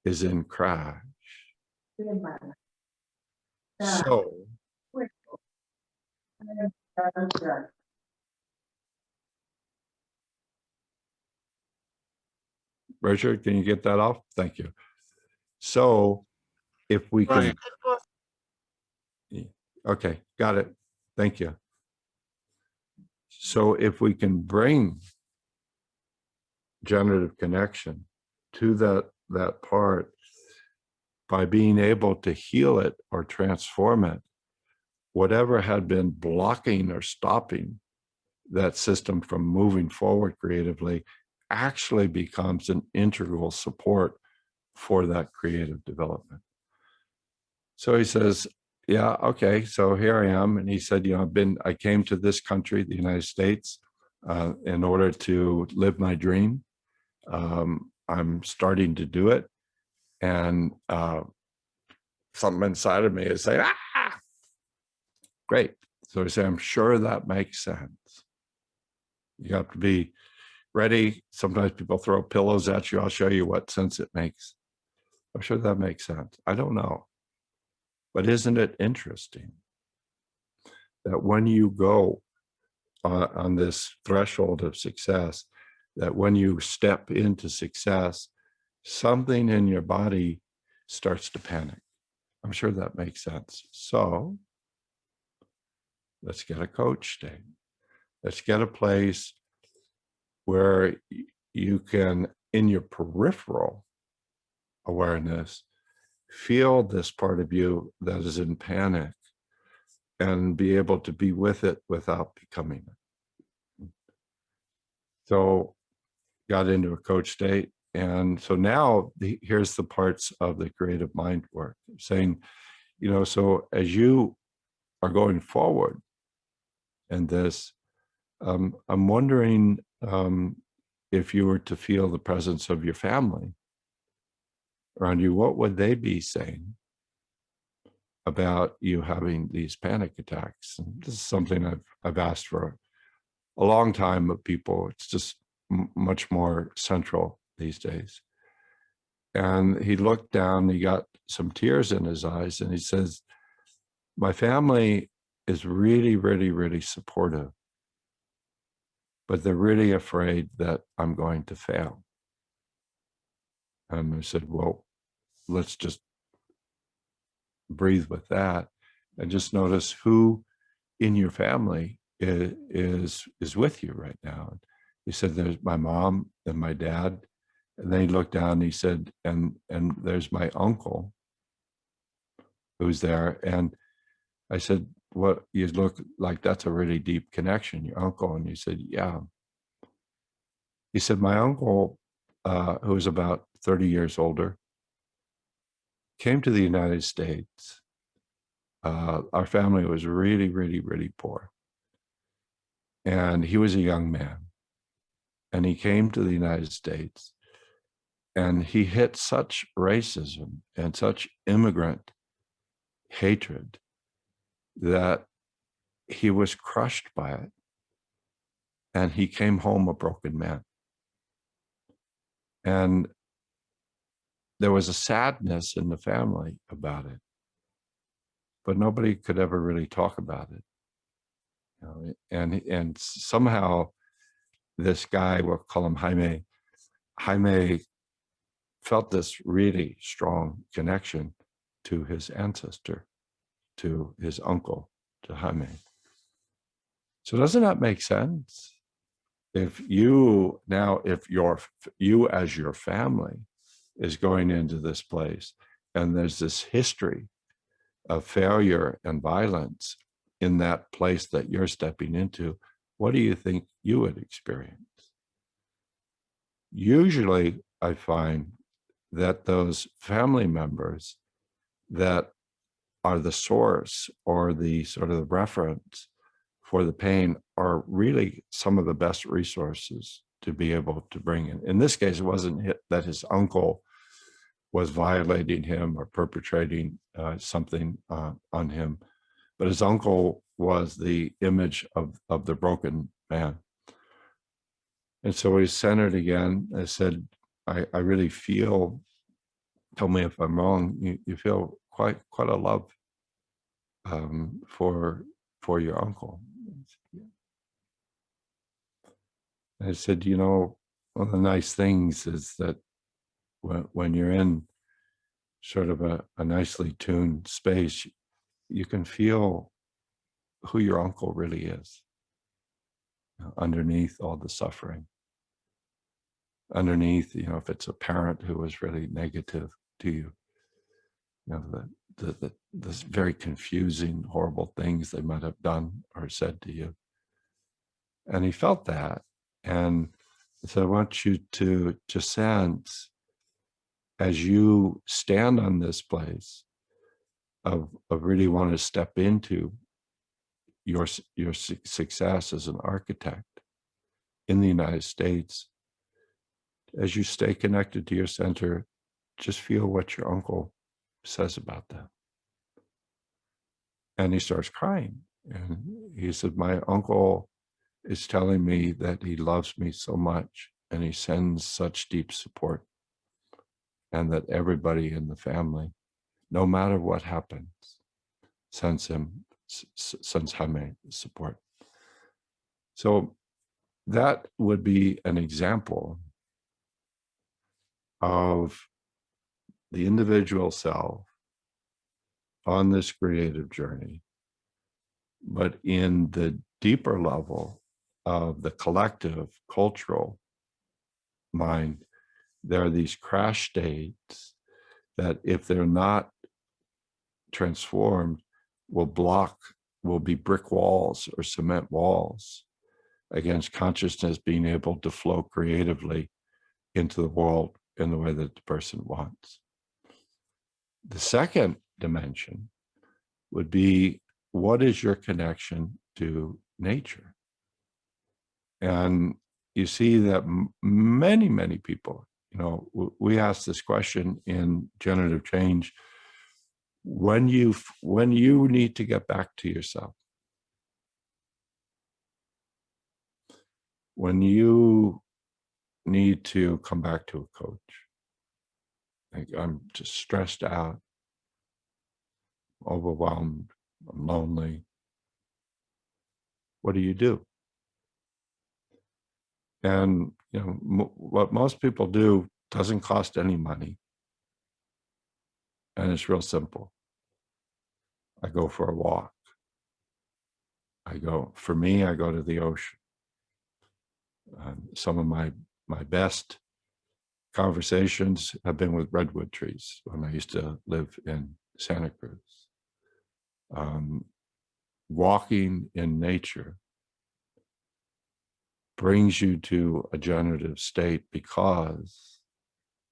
is in crash. So Richard, can you get that off? Thank you. So if we can, okay, got it. Thank you. So if we can bring generative connection to that part by being able to heal it or transform it, whatever had been blocking or stopping that system from moving forward creatively actually becomes an integral support for that creative development. So he says, yeah, okay, so here I am. And he said, I came to this country, the United States, in order to live my dream. I'm starting to do it. And something inside of me is saying, great. So he said, I'm sure that makes sense. You have to be ready. Sometimes people throw pillows at you. I'll show you what sense it makes. I'm sure that makes sense. I don't know. But isn't it interesting that when you go on this threshold of success, that when you step into success, something in your body starts to panic? I'm sure that makes sense. So let's get a coach state. Let's get a place where you can, in your peripheral awareness, feel this part of you that is in panic and be able to be with it without becoming it. So got into a coach state. And so now here's the parts of the creative mind work saying, so as you are going forward in this, I'm wondering if you were to feel the presence of your family, around you, what would they be saying about you having these panic attacks? And this is something I've asked for a long time of people. It's just much more central these days. And he looked down, he got some tears in his eyes, and he says, my family is really, really, really supportive, but they're really afraid that I'm going to fail. And I said, well, let's just breathe with that and just notice who in your family is with you right now. He said, there's my mom and my dad. And then he looked down and he said, and there's my uncle who's there. And I said, what, you look like that's a really deep connection, your uncle. And he said, yeah. He said, my uncle, who was about 30 years older, came to the United States. Our family was really, really, really poor. And he was a young man. And he came to the United States. And he hit such racism and such immigrant hatred that he was crushed by it. And he came home a broken man. And there was a sadness in the family about it, but nobody could ever really talk about it. You know, and somehow this guy, we'll call him Jaime felt this really strong connection to his ancestor, to his uncle, to Jaime. So doesn't that make sense? If you as your family is going into this place and there's this history of failure and violence in that place that you're stepping into, what do you think you would experience? Usually I find that those family members that are the source or the sort of the reference for the pain are really some of the best resources to be able to bring in. In this case, it wasn't that his uncle was violating him or perpetrating something on him, but his uncle was the image of the broken man. And so he's centered again. I said, I really feel, tell me if I'm wrong, you feel quite a love for your uncle. And I said, you know, one of the nice things is that when you're in sort of a nicely tuned space, you can feel who your uncle really is, you know, underneath all the suffering. Underneath, you know, if it's a parent who was really negative to you, you know, this very confusing, horrible things they might have done or said to you. And he felt that. And so I want you to just sense, as you stand on this place of really want to step into your success as an architect in the United States, as you stay connected to your center, just feel what your uncle says about that. And he starts crying. And he said, my uncle is telling me that he loves me so much and he sends such deep support, and that everybody in the family, no matter what happens, sends Jaime support. So that would be an example of the individual self on this creative journey, but in the deeper level of the collective cultural mind, there are these crash states that, if they're not transformed, will be brick walls or cement walls against consciousness being able to flow creatively into the world in the way that the person wants. The second dimension would be, what is your connection to nature? And you see that many people we ask this question in generative change: when you need to get back to yourself, when you need to come back to a coach, like, I'm just stressed out, overwhelmed, I'm lonely, what do you do? And what most people do doesn't cost any money, and it's real simple. I go for a walk. I go to the ocean. Some of my best conversations have been with redwood trees when I used to live in Santa Cruz. Walking in nature brings you to a generative state because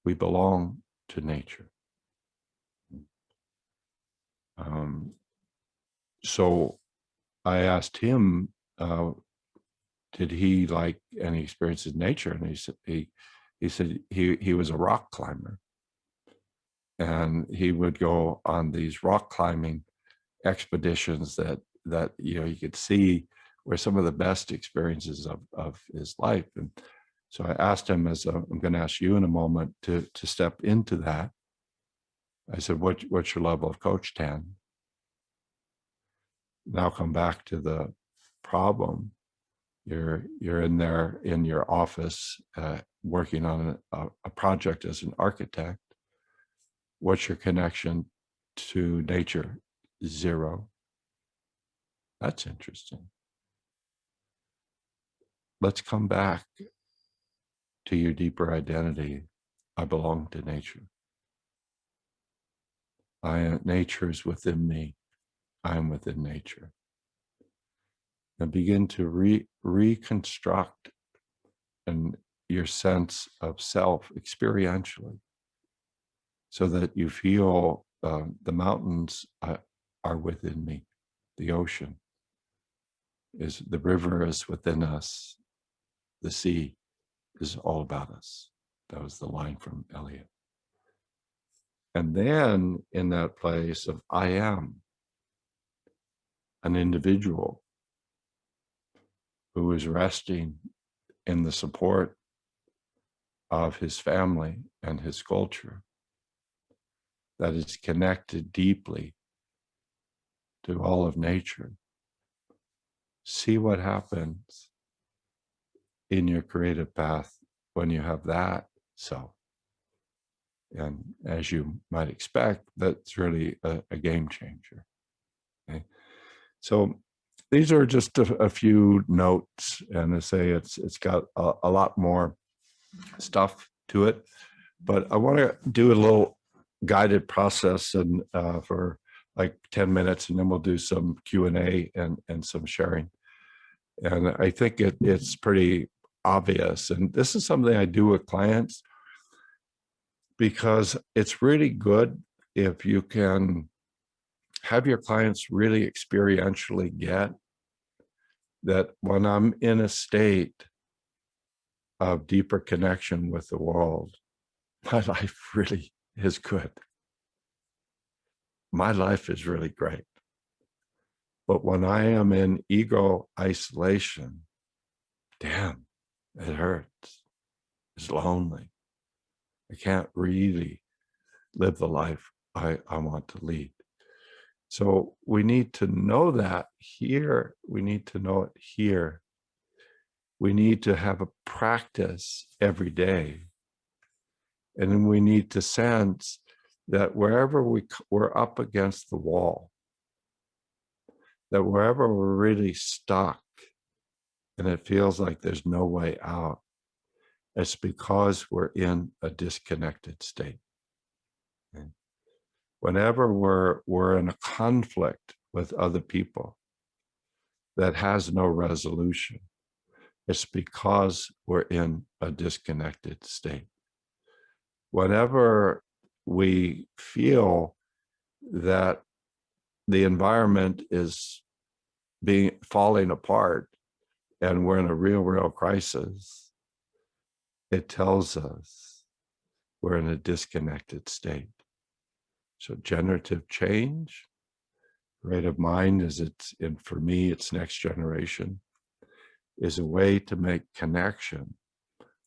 we belong to nature. So I asked him, did he like any experiences in nature? And he said he was a rock climber, and he would go on these rock climbing expeditions that you could see were some of the best experiences of his life. And so I asked him, I'm going to ask you in a moment to step into that. I said, what's your level of coach 10? Now come back to the problem. You're in there in your office working on a project as an architect. What's your connection to nature? 0. That's interesting. Let's come back to your deeper identity. I belong to nature. Nature is within me. I am within nature. And begin to reconstruct your sense of self experientially, so that you feel the mountains are within me. The ocean the river is within us. The sea is all about us. That was the line from Eliot. And then in that place of I am an individual who is resting in the support of his family and his culture, that is connected deeply to all of nature. See what happens in your creative path when you have that self. And as you might expect, that's really a game changer. Okay? So these are just a few notes, and I say it's got a lot more stuff to it, but I want to do a little guided process and for like 10 minutes, and then we'll do some Q&A and some sharing. And I think it's pretty obvious. And this is something I do with clients, because it's really good if you can have your clients really experientially get that when I'm in a state of deeper connection with the world, my life really is good. My life is really great. But when I am in ego isolation, damn, it hurts. It's lonely. I can't really live the life I want to lead. So we need to know that here. We need to know it here. We need to have a practice every day. And then we need to sense that wherever we're up against the wall, that wherever we're really stuck and it feels like there's no way out, it's because we're in a disconnected state. Okay? Whenever we're in a conflict with other people that has no resolution, it's because we're in a disconnected state. Whenever we feel that the environment is falling apart and we're in a real crisis, it tells us we're in a disconnected state. So generative change, creative mind is for me, it's next generation, is a way to make connection,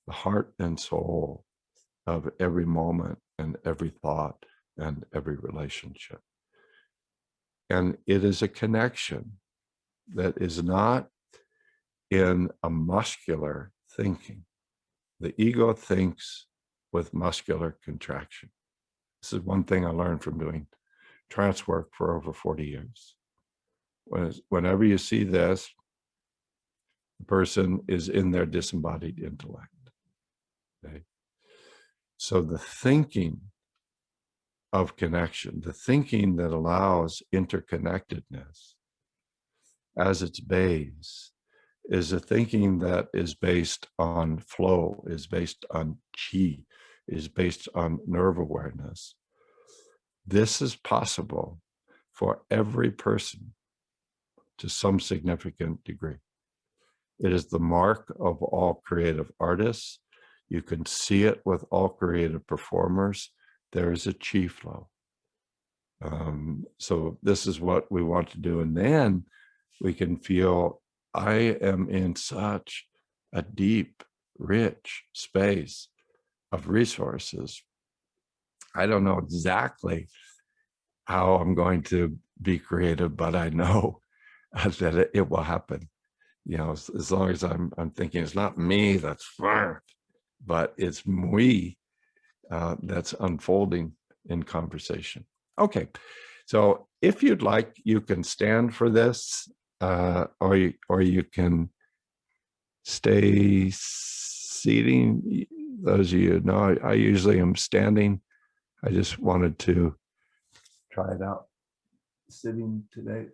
the heart and soul of every moment and every thought and every relationship. And it is a connection that is not in a muscular thinking. The ego thinks with muscular contraction. This is one thing I learned from doing trance work for over 40 years. Whenever you see this, the person is in their disembodied intellect. Okay? So the thinking of connection, the thinking that allows interconnectedness as its base, is a thinking that is based on flow, is based on chi, is based on nerve awareness. This is possible for every person to some significant degree. It is the mark of all creative artists. You can see it with all creative performers. There is a chi flow. So this is what we want to do. And then we can feel, I am in such a deep, rich space of resources. I don't know exactly how I'm going to be creative, but I know that it will happen. You know, as long as I'm thinking it's not me that's far, but it's we that's unfolding in conversation. Okay, so if you'd like, you can stand for this, or you can stay seating. Those of you know, I usually am standing. I just wanted to try it out sitting today.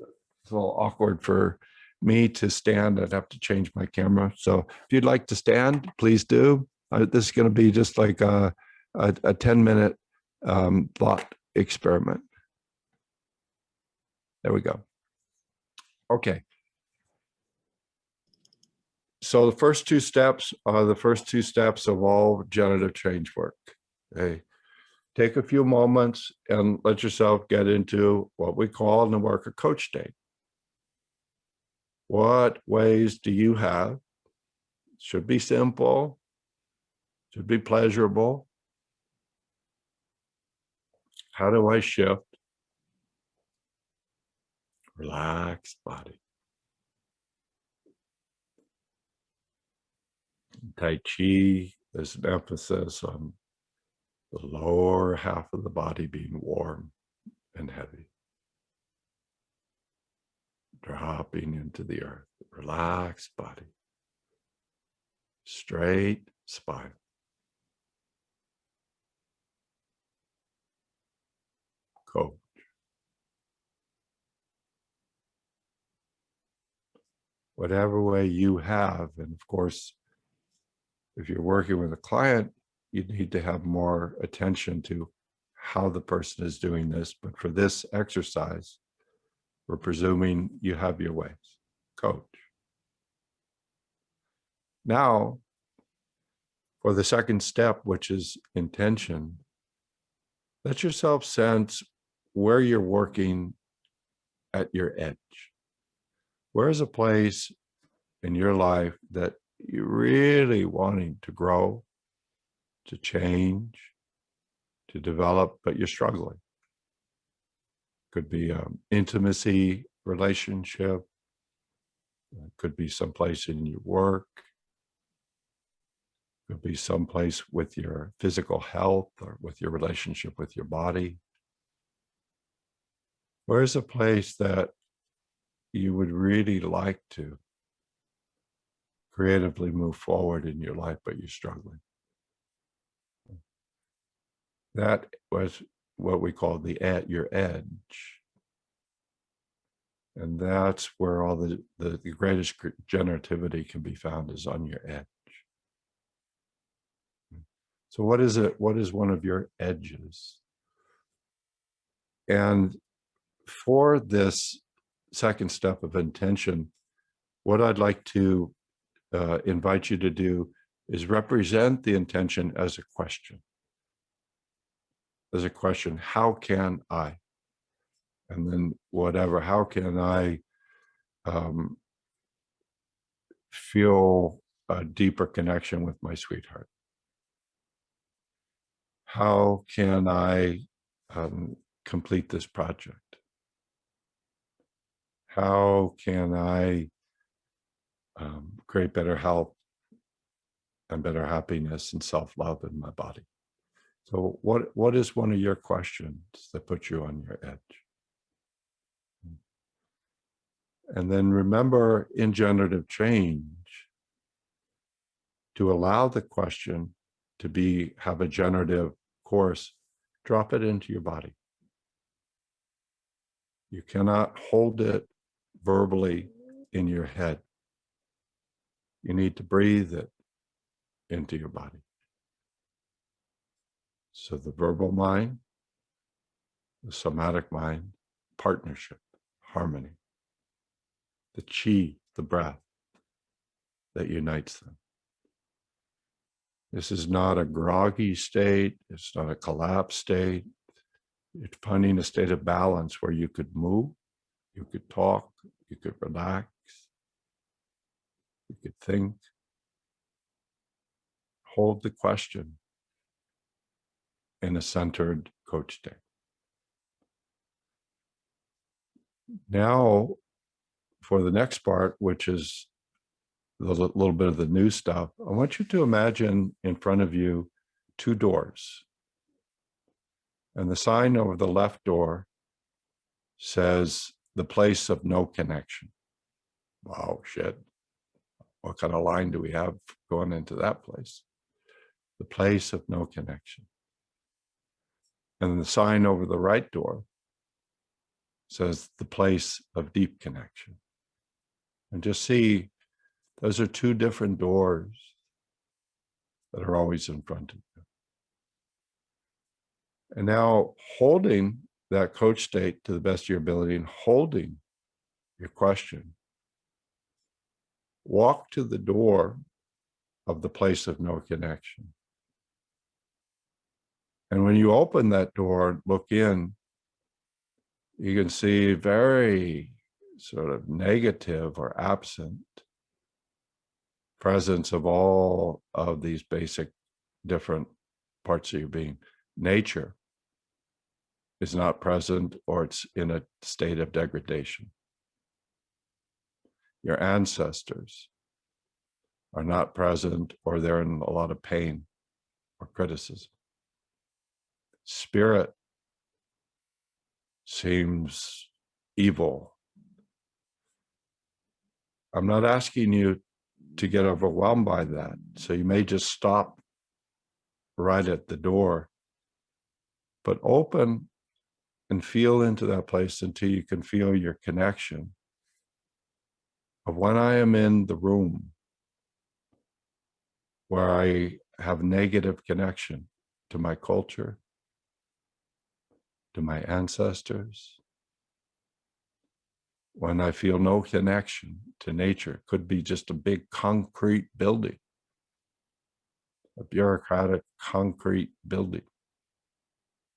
It's a little awkward for me to stand. I'd have to change my camera. So if you'd like to stand, please do. This is going to be just like a 10-minute thought experiment. There we go. Okay. So the first two steps are the first two steps of all generative change work. Okay. Take a few moments and let yourself get into what we call in the work a coach state. What ways do you have? Should be simple, should be pleasurable. How do I shift? Relaxed body. Tai Chi is an emphasis on the lower half of the body being warm and heavy. Dropping into the earth. Relaxed body. Straight spine. Coach. Whatever way you have, and of course, if you're working with a client, you need to have more attention to how the person is doing this. But for this exercise, we're presuming you have your ways. Coach. Now, for the second step, which is intention, let yourself sense where you're working at your edge. Where is a place in your life that you're really wanting to grow, to change, to develop, but you're struggling? Could be an intimacy relationship. It could be someplace in your work. Could be someplace with your physical health or with your relationship with your body. Where's a place that you would really like to creatively move forward in your life, but you're struggling? That was what we call your edge. And that's where all the greatest generativity can be found, is on your edge. So what is it? What is one of your edges? And for this second step of intention, what I'd like to invite you to do is represent the intention as a question. As a question, how can I? And then whatever, how can I feel a deeper connection with my sweetheart? How can I complete this project? How can I create better health and better happiness and self-love in my body? So what is one of your questions that puts you on your edge? And then remember, in generative change, to allow the question to have a generative course, drop it into your body. You cannot hold it verbally in your head. You need to breathe it into your body. So the verbal mind, the somatic mind, partnership, harmony, the chi, the breath that unites them. This is not a groggy state. It's not a collapsed state. It's finding a state of balance where you could move, you could talk, you could relax, you could think. Hold the question in a centered coach state. Now, for the next part, which is a little bit of the new stuff, I want you to imagine in front of you 2 doors. And the sign over the left door says, the place of no connection. Wow, shit. What kind of line do we have going into that place? The place of no connection. And the sign over the right door says, the place of deep connection. And just see, those are 2 different doors that are always in front of you. And now, holding that coach state to the best of your ability and holding your question, walk to the door of the place of no connection. And when you open that door, look in, you can see very sort of negative or absent presence of all of these basic different parts of your being. Nature is not present, or it's in a state of degradation. Your ancestors are not present, or they're in a lot of pain or criticism. Spirit seems evil. I'm not asking you to get overwhelmed by that. So you may just stop right at the door, but open and feel into that place until you can feel your connection of when I am in the room where I have negative connection to my culture, to my ancestors, when I feel no connection to nature. It could be just a big concrete building, a bureaucratic concrete building,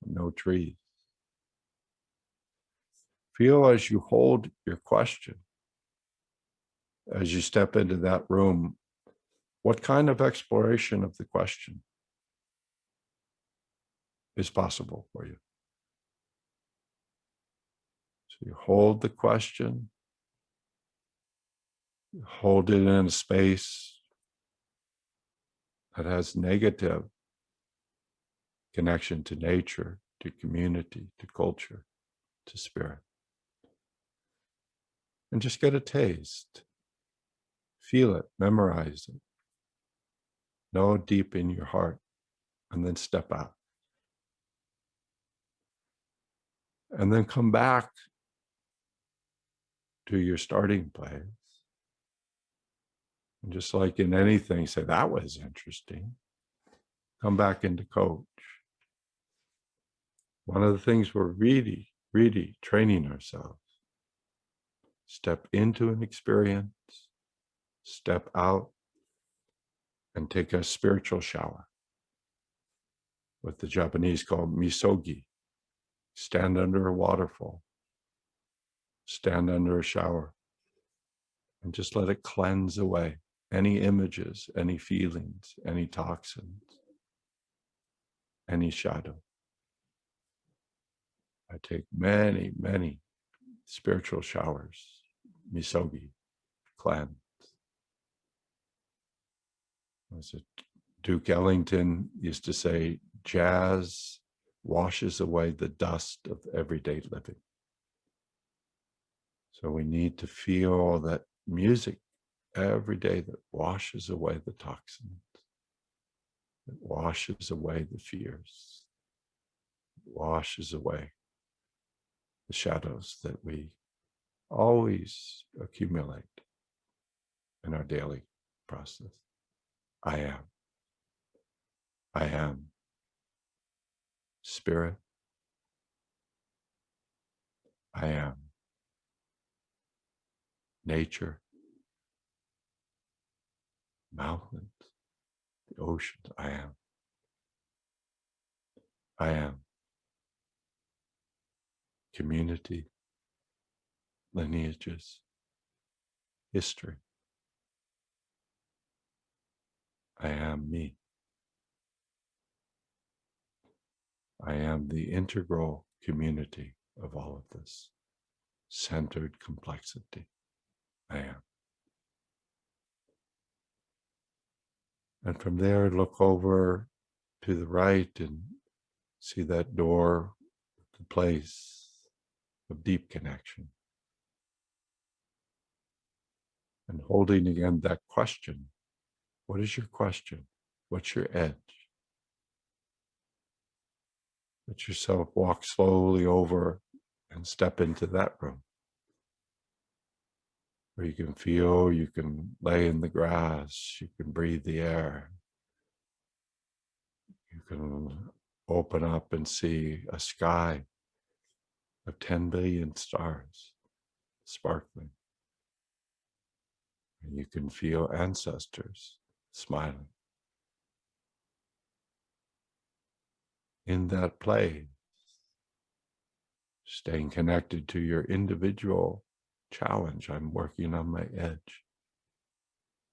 no trees. Feel as you hold your question, as you step into that room, what kind of exploration of the question is possible for you? So you hold the question, you hold it in a space that has negative connection to nature, to community, to culture, to spirit. And just get a taste. Feel it, memorize it. Know it deep in your heart, and then step out. And then come back to your starting place. And just like in anything, say, that was interesting. Come back into coach. One of the things we're really, really training ourselves. Step into an experience, step out, and take a spiritual shower, what the Japanese call misogi. Stand under a waterfall, stand under a shower, and just let it cleanse away any images, any feelings, any toxins, any shadow. I take many, many spiritual showers, misogi, cleanse. Was it Duke Ellington used to say, jazz washes away the dust of everyday living. So we need to feel that music every day that washes away the toxins, that washes away the fears, washes away the shadows that we always accumulate in our daily process. I am spirit. I am nature, mountains, the oceans. I am community, lineages, history. I am me. I am the integral community of all of this centered complexity. I am. And from there, look over to the right and see that door, the place of deep connection. And holding again that question. What is your question? What's your edge? Let yourself walk slowly over and step into that room where you can feel, you can lay in the grass, you can breathe the air. You can open up and see a sky of 10 billion stars sparkling. And you can feel ancestors smiling. In that place, staying connected to your individual challenge. I'm working on my edge.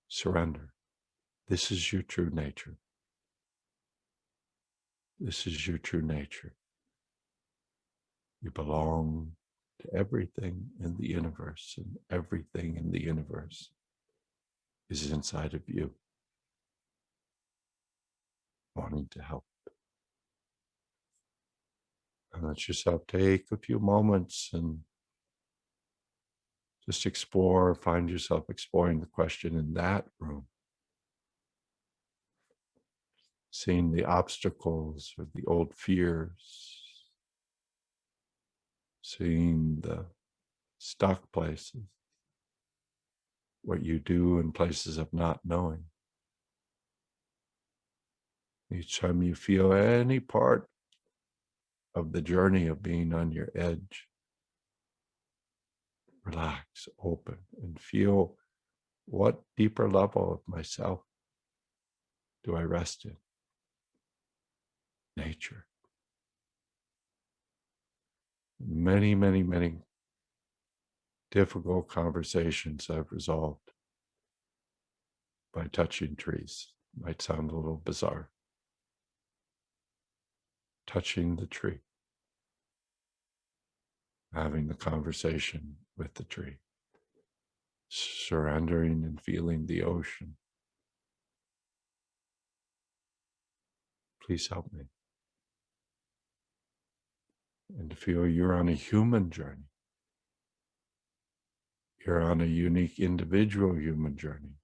Surrender. This is your true nature. This is your true nature. You belong to everything in the universe, and everything in the universe is inside of you, wanting to help. And let yourself take a few moments and just explore, find yourself exploring the question in that room, seeing the obstacles or the old fears, seeing the stuck places, what you do in places of not knowing. Each time you feel any part of the journey of being on your edge, relax, open, and feel what deeper level of myself do I rest in? Nature. Many, many, many difficult conversations I've resolved by touching trees. Might sound a little bizarre. Touching the tree, having the conversation with the tree, surrendering and feeling the ocean. Please help me. And to feel you're on a human journey. You're on a unique individual human journey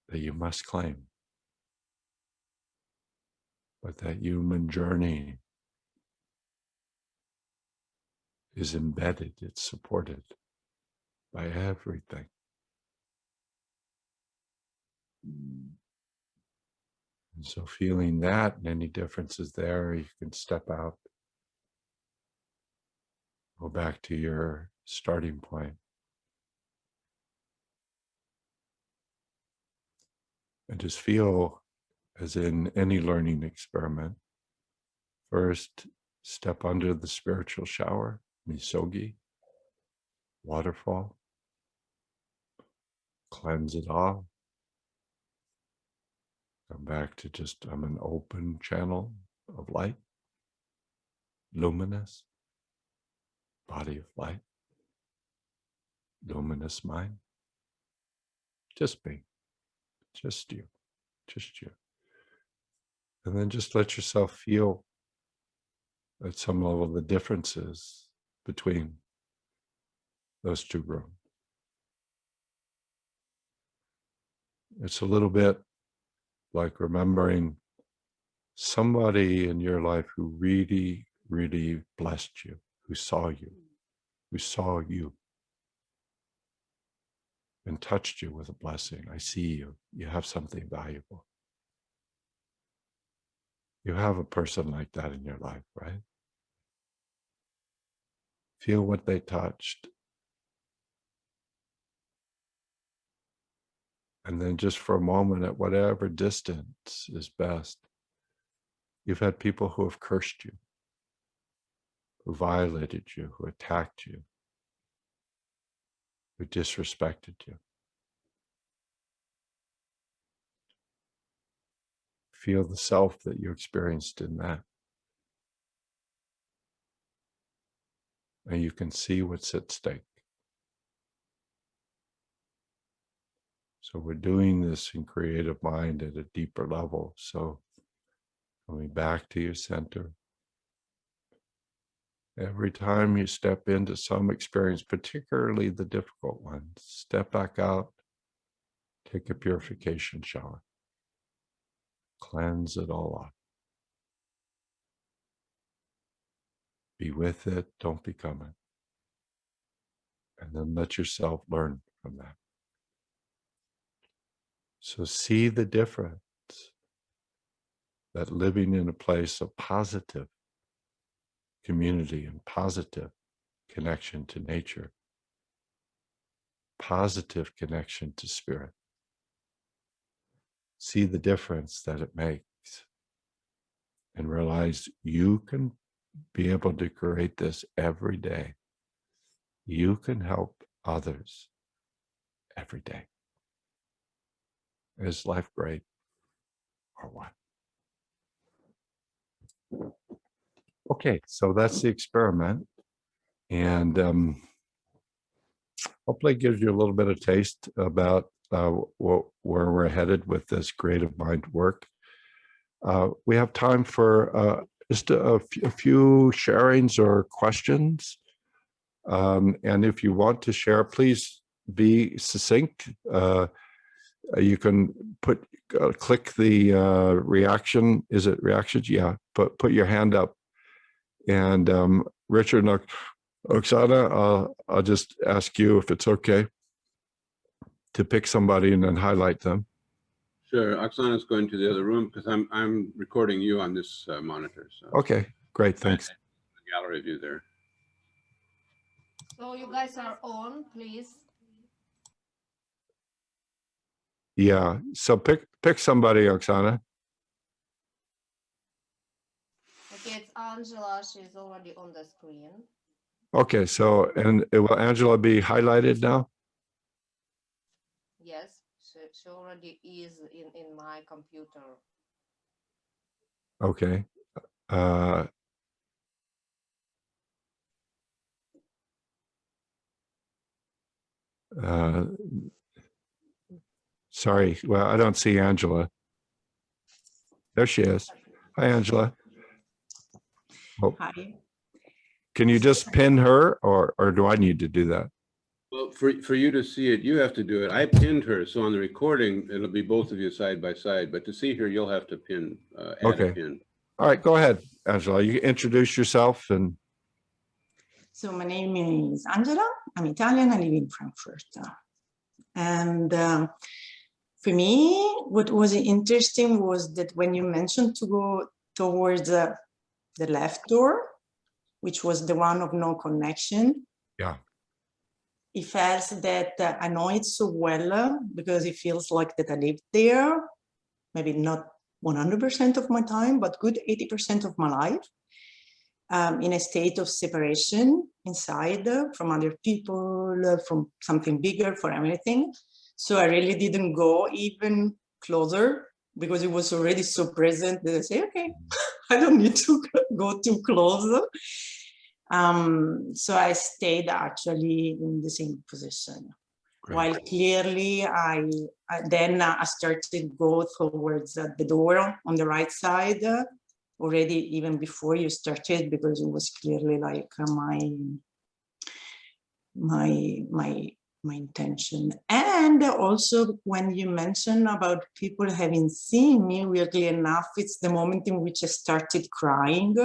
that you must claim. But that human journey is embedded, it's supported by everything. And so feeling that and any differences there, you can step out, go back to your starting point. And just feel, as in any learning experiment, first step under the spiritual shower, misogi, waterfall, cleanse it off. Come back to just, I'm an open channel of light, luminous, body of light, luminous mind. Just me, just you, just you. And then just let yourself feel at some level the differences between those two rooms. It's a little bit like remembering somebody in your life who really, really blessed you, who saw you and touched you with a blessing. I see you. You have something valuable. You have a person like that in your life, right? Feel what they touched. And then just for a moment, at whatever distance is best, you've had people who have cursed you, who violated you, who attacked you, who disrespected you. Feel the self that you experienced in that. And you can see what's at stake. So we're doing this in creative mind at a deeper level. So coming back to your center. Every time you step into some experience, particularly the difficult ones, step back out, take a purification shower, cleanse it all off. Be with it, don't become it. And then let yourself learn from that. So see the difference that living in a place of positive community and positive connection to nature, positive connection to spirit. See the difference that it makes and realize you can be able to create this every day. You can help others every day. Is life great or what? Okay, so that's the experiment. And hopefully it gives you a little bit of taste about where we're headed with this creative mind work. We have time for just a few sharings or questions. And if you want to share, please be succinct. You can click the reaction. Is it reactions? Yeah, put your hand up. And Richard and Oksana, I'll just ask you if it's okay to pick somebody and then highlight them. Sure, Oksana's going to the other room because I'm recording you on this monitor. So. Okay, great, thanks. Gallery view there. So you guys are on, please. Yeah, so pick somebody, Oksana. Okay, it's Angela. She's already on the screen. Okay, so, and will Angela be highlighted now? Yes, she already is in my computer. Okay. Sorry, well, I don't see Angela. There she is. Hi, Angela. Oh. Hi. Can you just pin her, or do I need to do that? Well, for you to see it, you have to do it. I pinned her, so on the recording, it'll be both of you side by side. But to see her, you'll have to pin, add a pin. All right, go ahead, Angela. You introduce yourself and. So my name is Angela. I'm Italian. I live in Frankfurt. And for me, what was interesting was that when you mentioned to go towards the left door, which was the one of no connection. Yeah. It felt that I know it so well because it feels like that I lived there. maybe not 100% of my time, but good 80% of my life, in a state of separation inside from other people, from something bigger, for everything. So I really didn't go even closer because it was already so present that I say, okay, I don't need to go too close. So I stayed actually in the same position. Great. While clearly I started to go towards the door on the right side already even before you started, because it was clearly like my intention. And also when you mentioned about people having seen me, weirdly enough, it's the moment in which I started crying.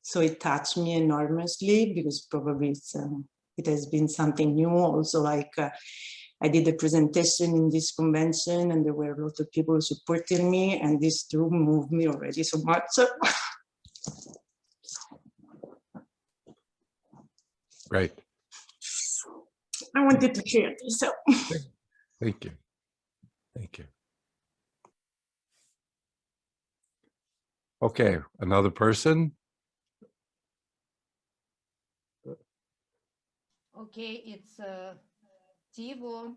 So it touched me enormously because probably it has been something new also, like I did a presentation in this convention and there were a lot of people supporting me, and this too moved me already so much. Great. I wanted to share this. So. Thank you. Thank you. Okay, another person. Okay, it's Tivo.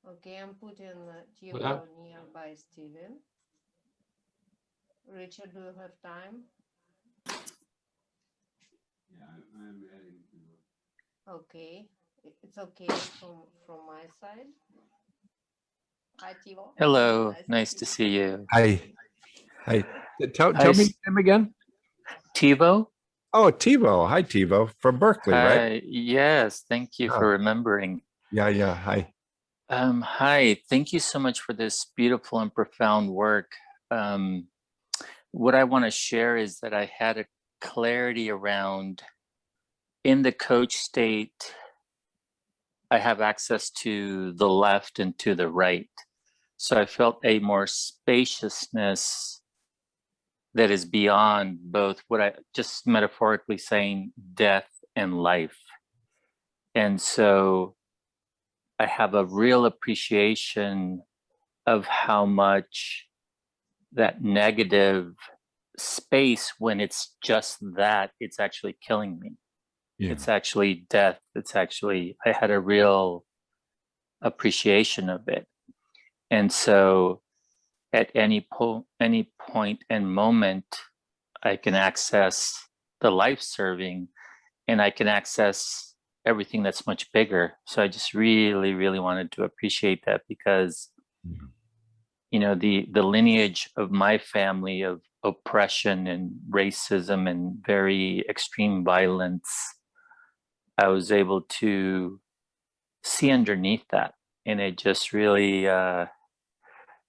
Okay, I'm putting Tivo nearby Steven. Richard, do you have time? Yeah, I'm adding to Okay, it's okay from my side. Hi, Tivo. Hello, nice to see you. Hi. Hi. Tell me your name again. Tivo? Oh, Tivo. Hi, Tivo. From Berkeley, right? Yes, thank you for remembering. Yeah. Hi. Hi, thank you so much for this beautiful and profound work. What I want to share is that I had a clarity around, in the coach state, I have access to the left and to the right. So I felt a more spaciousness that is beyond both what I just metaphorically saying death and life. And so I have a real appreciation of how much that negative space, when it's just that, it's actually killing me. Yeah. It's actually death. It's actually, I had a real appreciation of it. And so at any point and moment, I can access the life serving, and I can access everything that's much bigger. So I just really, really wanted to appreciate that, because, you know, the lineage of my family of oppression and racism and very extreme violence, I was able to see underneath that. And it just really, to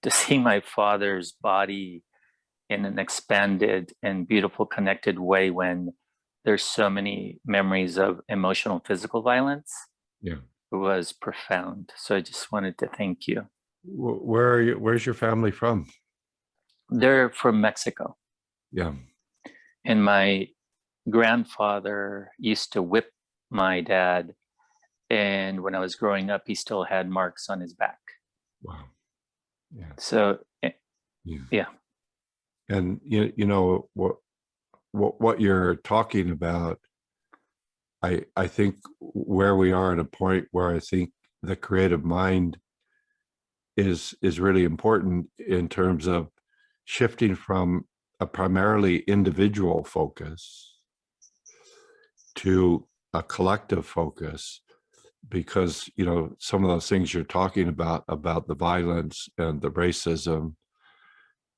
see my father's body in an expanded and beautiful connected way when there's so many memories of emotional and physical violence, it was profound. So I just wanted to thank you. Where are you? Where's your family from? They're from Mexico. Yeah. And my grandfather used to whip my dad. And when I was growing up, he still had marks on his back. Wow. Yeah. So, yeah. And you know what you're talking about, I think where we are at a point where I think the creative mind is really important in terms of shifting from a primarily individual focus to a collective focus, because you know some of those things you're talking about the violence and the racism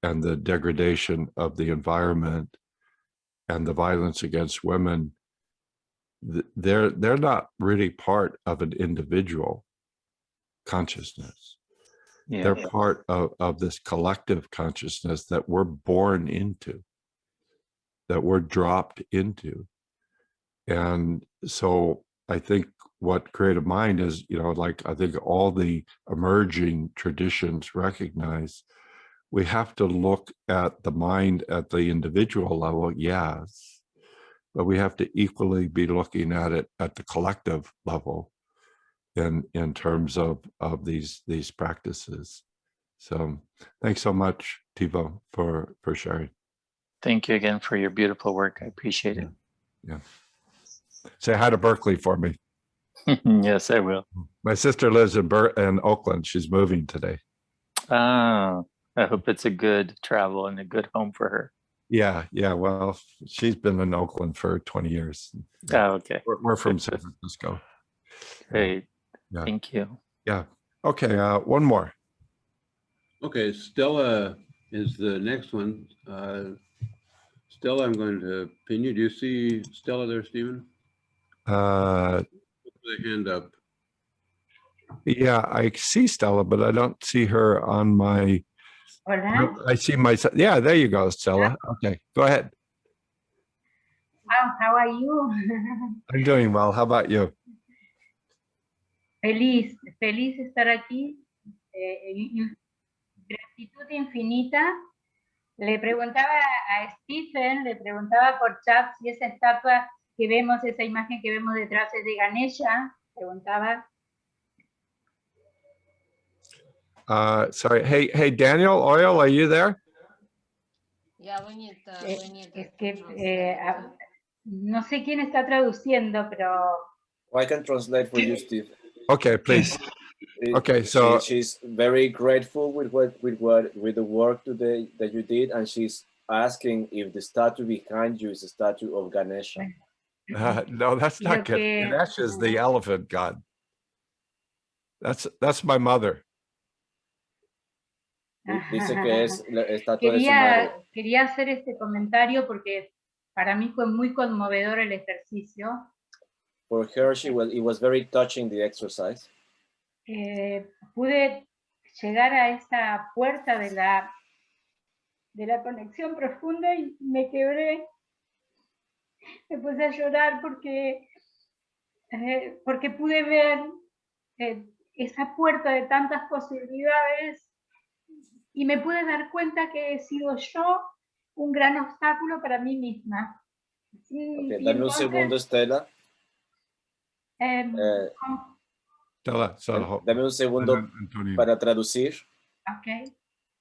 and the degradation of the environment and the violence against women, they're not really part of an individual consciousness. They're part of this collective consciousness that we're born into, that we're dropped into. And so I think what creative mind is, you know, like I think all the emerging traditions recognize, we have to look at the mind at the individual level, yes, but we have to equally be looking at it at the collective level, in terms of these practices. So thanks so much, Thibaut, for sharing. Thank you again for your beautiful work. I appreciate it. Yeah. Say hi to Berkeley for me. Yes, I will. My sister lives in Oakland. She's moving today. Ah, I hope it's a good travel and a good home for her. Yeah. Well, she's been in Oakland for 20 years. Oh, okay. We're from San Francisco. Great. Yeah. Thank you. Yeah. Okay. One more. Okay, Stella is the next one. Stella, I'm going to pin you. Do you see Stella there, Stephen? Uh, Put a hand up. yeah, I see Stella, but I don't see her on my. Hola. I see myself. Yeah, there you go, Stella. Okay, go ahead. How are you? I'm doing well. How about you? Feliz estar aquí. Gratitud infinita. Le preguntaba a Stephen, le preguntaba por chat si esa estatua que vemos, esa imagen que vemos detrás es de Ganesha. Preguntaba. Sorry. Hey, Daniel Oil, are you there? Yeah, we need Es que no sé quién está traduciendo, pero. I can translate for you, Steve. Okay, please. Okay, so she's very grateful with the work today that you did, and she's asking if the statue behind you is a statue of Ganesha. no, that's not good. Ganesh is the elephant god. That's my mother. Dice que es la estatua de su madre. Quería hacer este comentario porque para mí fue muy conmovedor el ejercicio. For her, it was very touching, the exercise. Pude llegar a esa puerta de la conexión profunda y me quebré. Me puse a llorar porque pude ver esa puerta de tantas posibilidades y me pude dar cuenta que he sido yo un gran obstáculo para mí misma. Okay, dame un segundo, Estela. Dame un segundo para traducir. Okay.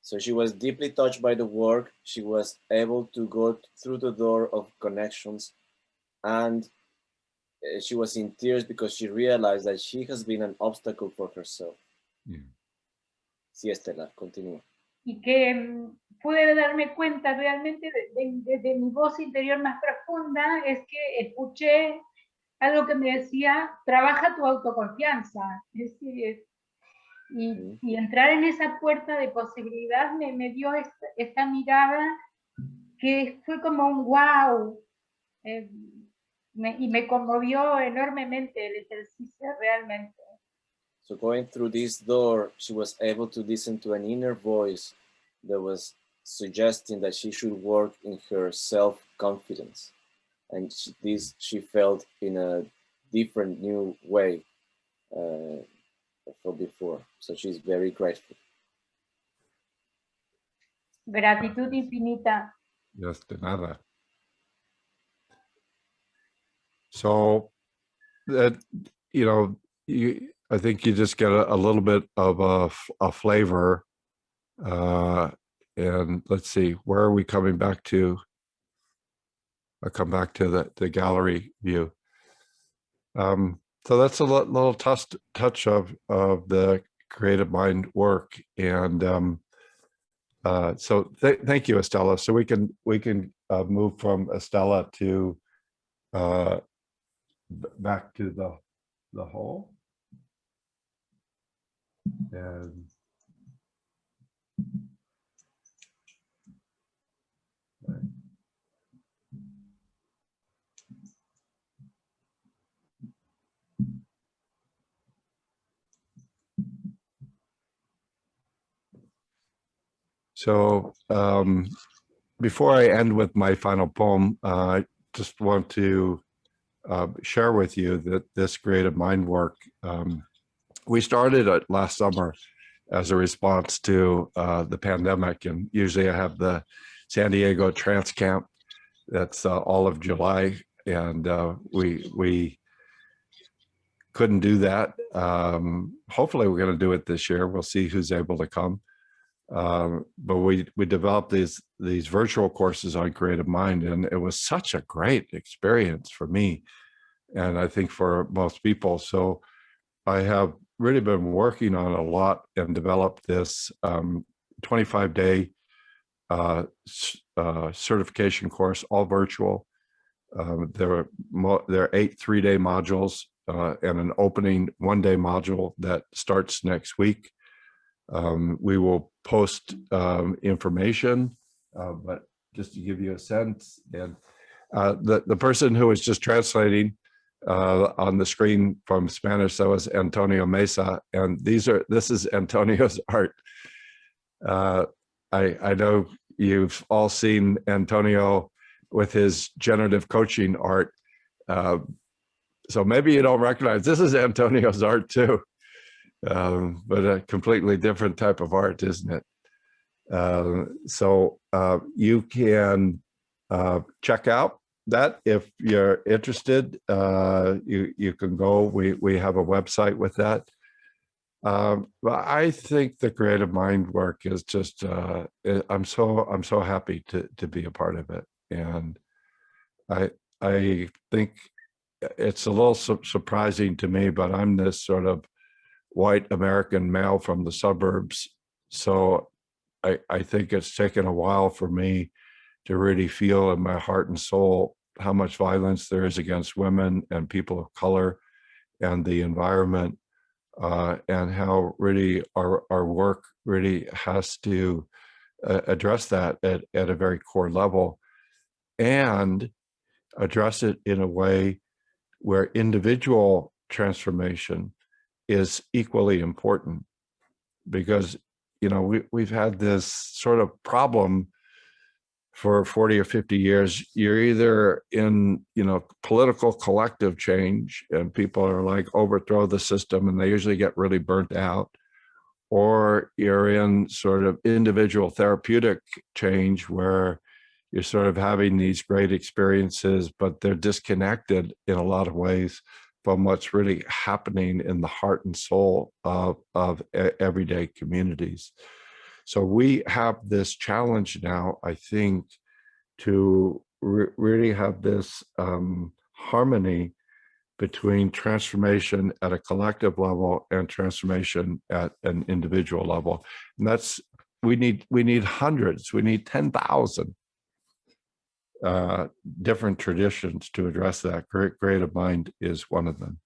So she was deeply touched by the work. She was able to go through the door of connections, and she was in tears because she realized that she has been an obstacle for herself. Yeah. Sí, Estela, continúa. Y que pude darme cuenta realmente de mi voz interior más profunda, es que escuché algo que me decía, trabaja tu autoconfianza. Es decir, y entrar en esa puerta de posibilidad me dio esta mirada que fue como un wow. Y me conmovió enormemente el ejercicio realmente. So going through this door, she was able to listen to an inner voice that was suggesting that she should work in her self-confidence. And she felt in a different, new way from before. So she's very grateful. Gratitud infinita. Yes, de nada. So that, I think you just get a little bit of a flavor. And let's see, where are we coming back to? I'll come back to the gallery view. So that's a little touch of the creative mind work. And so thank you, Estella. So we can move from Estella to back to the whole. And so before I end with my final poem, I just want to share with you that this creative mind work, we started it last summer as a response to the pandemic. And usually I have the San Diego Trance Camp. That's all of July. And we couldn't do that. Hopefully we're going to do it this year. We'll see who's able to come. But we developed these virtual courses on creative mind, and it was such a great experience for me, and I think for most people. So I have really been working on a lot and developed this 25-day certification course, all virtual. There are 8 3-day modules and an opening 1-day module that starts next week. We will post information, but just to give you a sense, and the person who was just translating on the screen from Spanish, that was Antonio Mesa, and this is Antonio's art. I know you've all seen Antonio with his generative coaching art, so maybe you don't recognize this is Antonio's art too. But a completely different type of art, isn't it? So you can check out that if you're interested. You can go. We have a website with that. But I think the creative mind work is just. I'm so happy to be a part of it, and I think it's a little surprising to me, but I'm this sort of white American male from the suburbs. So I think it's taken a while for me to really feel in my heart and soul how much violence there is against women and people of color and the environment, and how really our work really has to address that at a very core level, and address it in a way where individual transformation is equally important. Because, you know, we've had this sort of problem for 40 or 50 years. You're either in, you know, political collective change, and people are like, overthrow the system, and they usually get really burnt out, or you're in sort of individual therapeutic change, where you're sort of having these great experiences, but they're disconnected in a lot of ways from what's really happening in the heart and soul of everyday communities. So we have this challenge now, I think, to really have this harmony between transformation at a collective level and transformation at an individual level. And that's, we need hundreds, we need 10,000 different traditions to address that. Creative mind is one of them.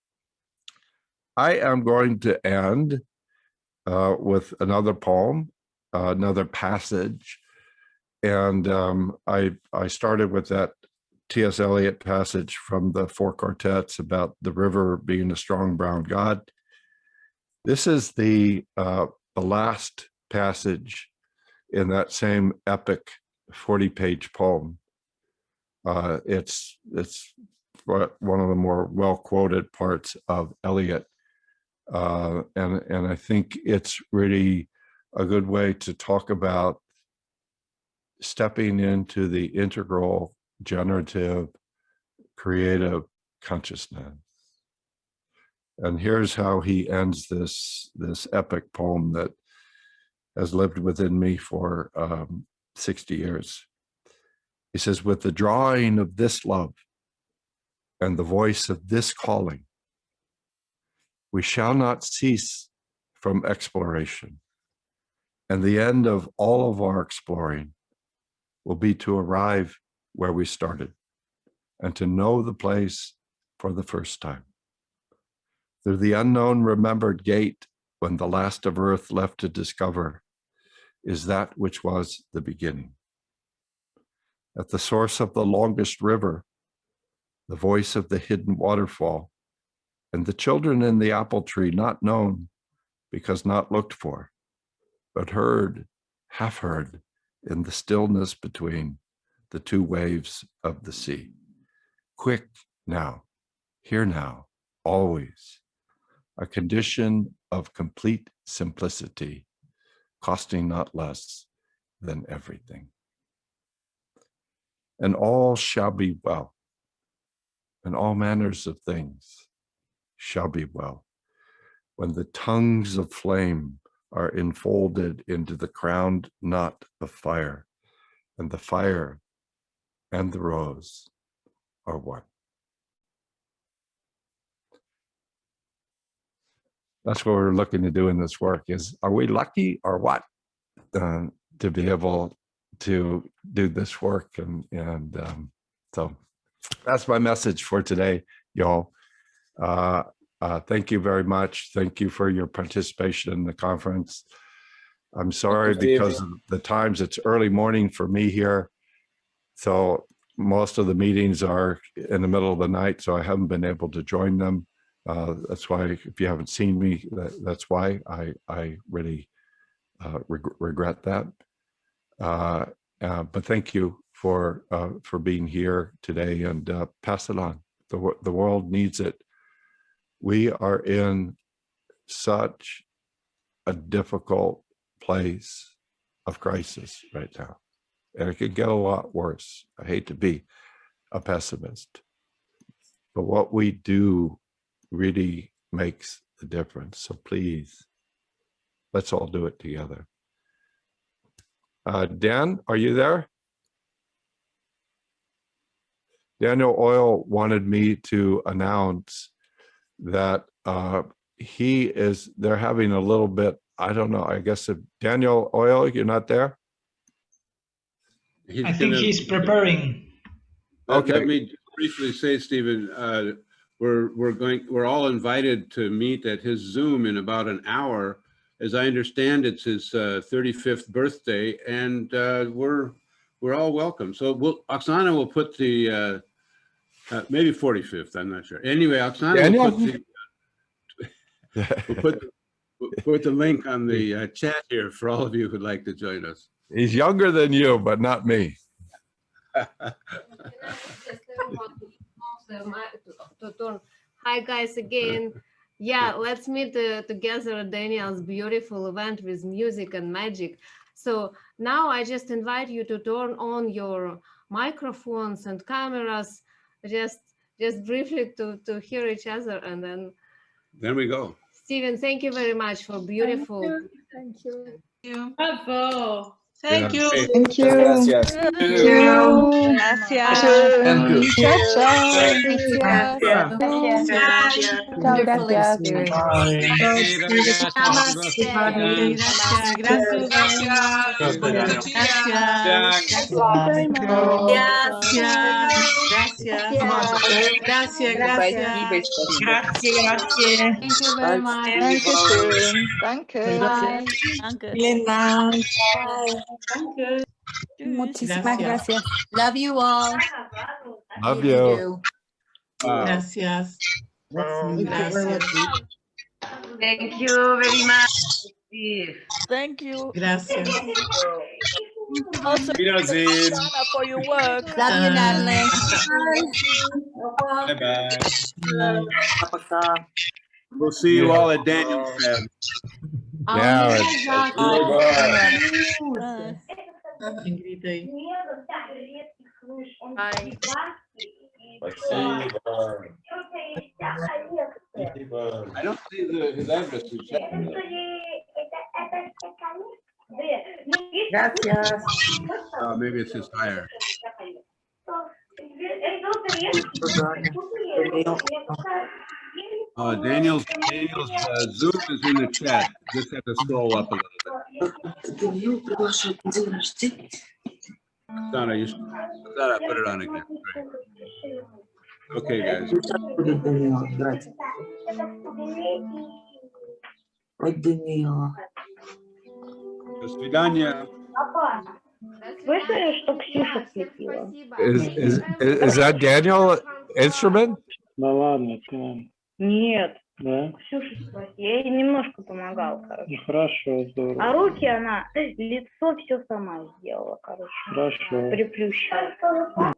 I am going to end with another poem, another passage. And I started with that T.S. Eliot passage from the Four Quartets about the river being a strong brown god. This is the last passage in that same epic 40-page poem. It's one of the more well-quoted parts of Eliot. And I think it's really a good way to talk about stepping into the integral, generative, creative consciousness. And here's how he ends this epic poem that has lived within me for 60 years. He says, with the drawing of this love and the voice of this calling, we shall not cease from exploration. And the end of all of our exploring will be to arrive where we started and to know the place for the first time. Through the unknown remembered gate, when the last of earth left to discover is that which was the beginning. At the source of the longest river, the voice of the hidden waterfall, and the children in the apple tree not known because not looked for, but heard, half heard, in the stillness between the two waves of the sea. Quick now, here now, always, a condition of complete simplicity, costing not less than everything. And all shall be well, and all manners of things, shall be well. When the tongues of flame are enfolded into the crowned knot of fire, and the fire and the rose are one. That's what we're looking to do in this work is, are we lucky or what to be able to do this work? And so that's my message for today, y'all. Thank you very much. Thank you for your participation in the conference. I'm sorry because of the times, it's early morning for me here. So most of the meetings are in the middle of the night, so I haven't been able to join them. That's why, if you haven't seen me, that's why I really regret that. But thank you for being here today, and pass it on. The world needs it. We are in such a difficult place of crisis right now, and it could get a lot worse. I hate to be a pessimist, but what we do really makes the difference. So please, let's all do it together. Dan, are you there? Daniel Oil wanted me to announce that they're having a little bit, I don't know, I guess if Daniel Oil, you're not there? I think he's preparing. Okay. Let me briefly say, Stephen, we're all invited to meet at his Zoom in about an hour. As I understand, it's his 35th birthday, and we're all welcome. So Oksana will put the maybe 45th. I'm not sure. Anyway, Oksana will put the link on the chat here for all of you who'd like to join us. He's younger than you, but not me. Hi guys again. Yeah, let's meet together at Daniel's beautiful event with music and magic. So now I just invite you to turn on your microphones and cameras, just briefly to hear each other, and then we go. Stephen, thank you very much for beautiful. Thank you. Bravo. Thank you. Thank you. Gracias. Thank you. Gracias. Thank you. Thank you very much. Vielen Dank. Muchísimas gracias. Love you all. Love you. Gracias. Gracias. Thank you very much. Thank you. Gracias. Also, Oksana, for your work. Love you, Natalie. Bye-bye. We'll see you all at Daniel's Fab. Yeah. Ingrid ahí. Bye. I don't see his address. Gracias. Maybe it's his higher. Daniel's Zoom is in the chat. Just have to scroll up a little bit. Donna, put it on again. Great. Okay, guys. До свидания. Слышали, что Ксюша слепила? Is that Daniel instrument? Да ладно, ты нам. Нет. Да? Ксюша спроси. Я ей немножко помогал, короче. Ну, хорошо, здорово. А руки она, лицо все сама сделала, короче. Хорошо. Приплющила.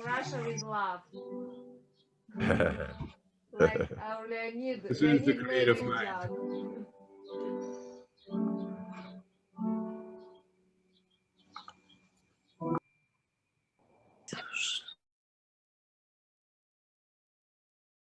Russia with love. Like our Leonid. This is the creative mind.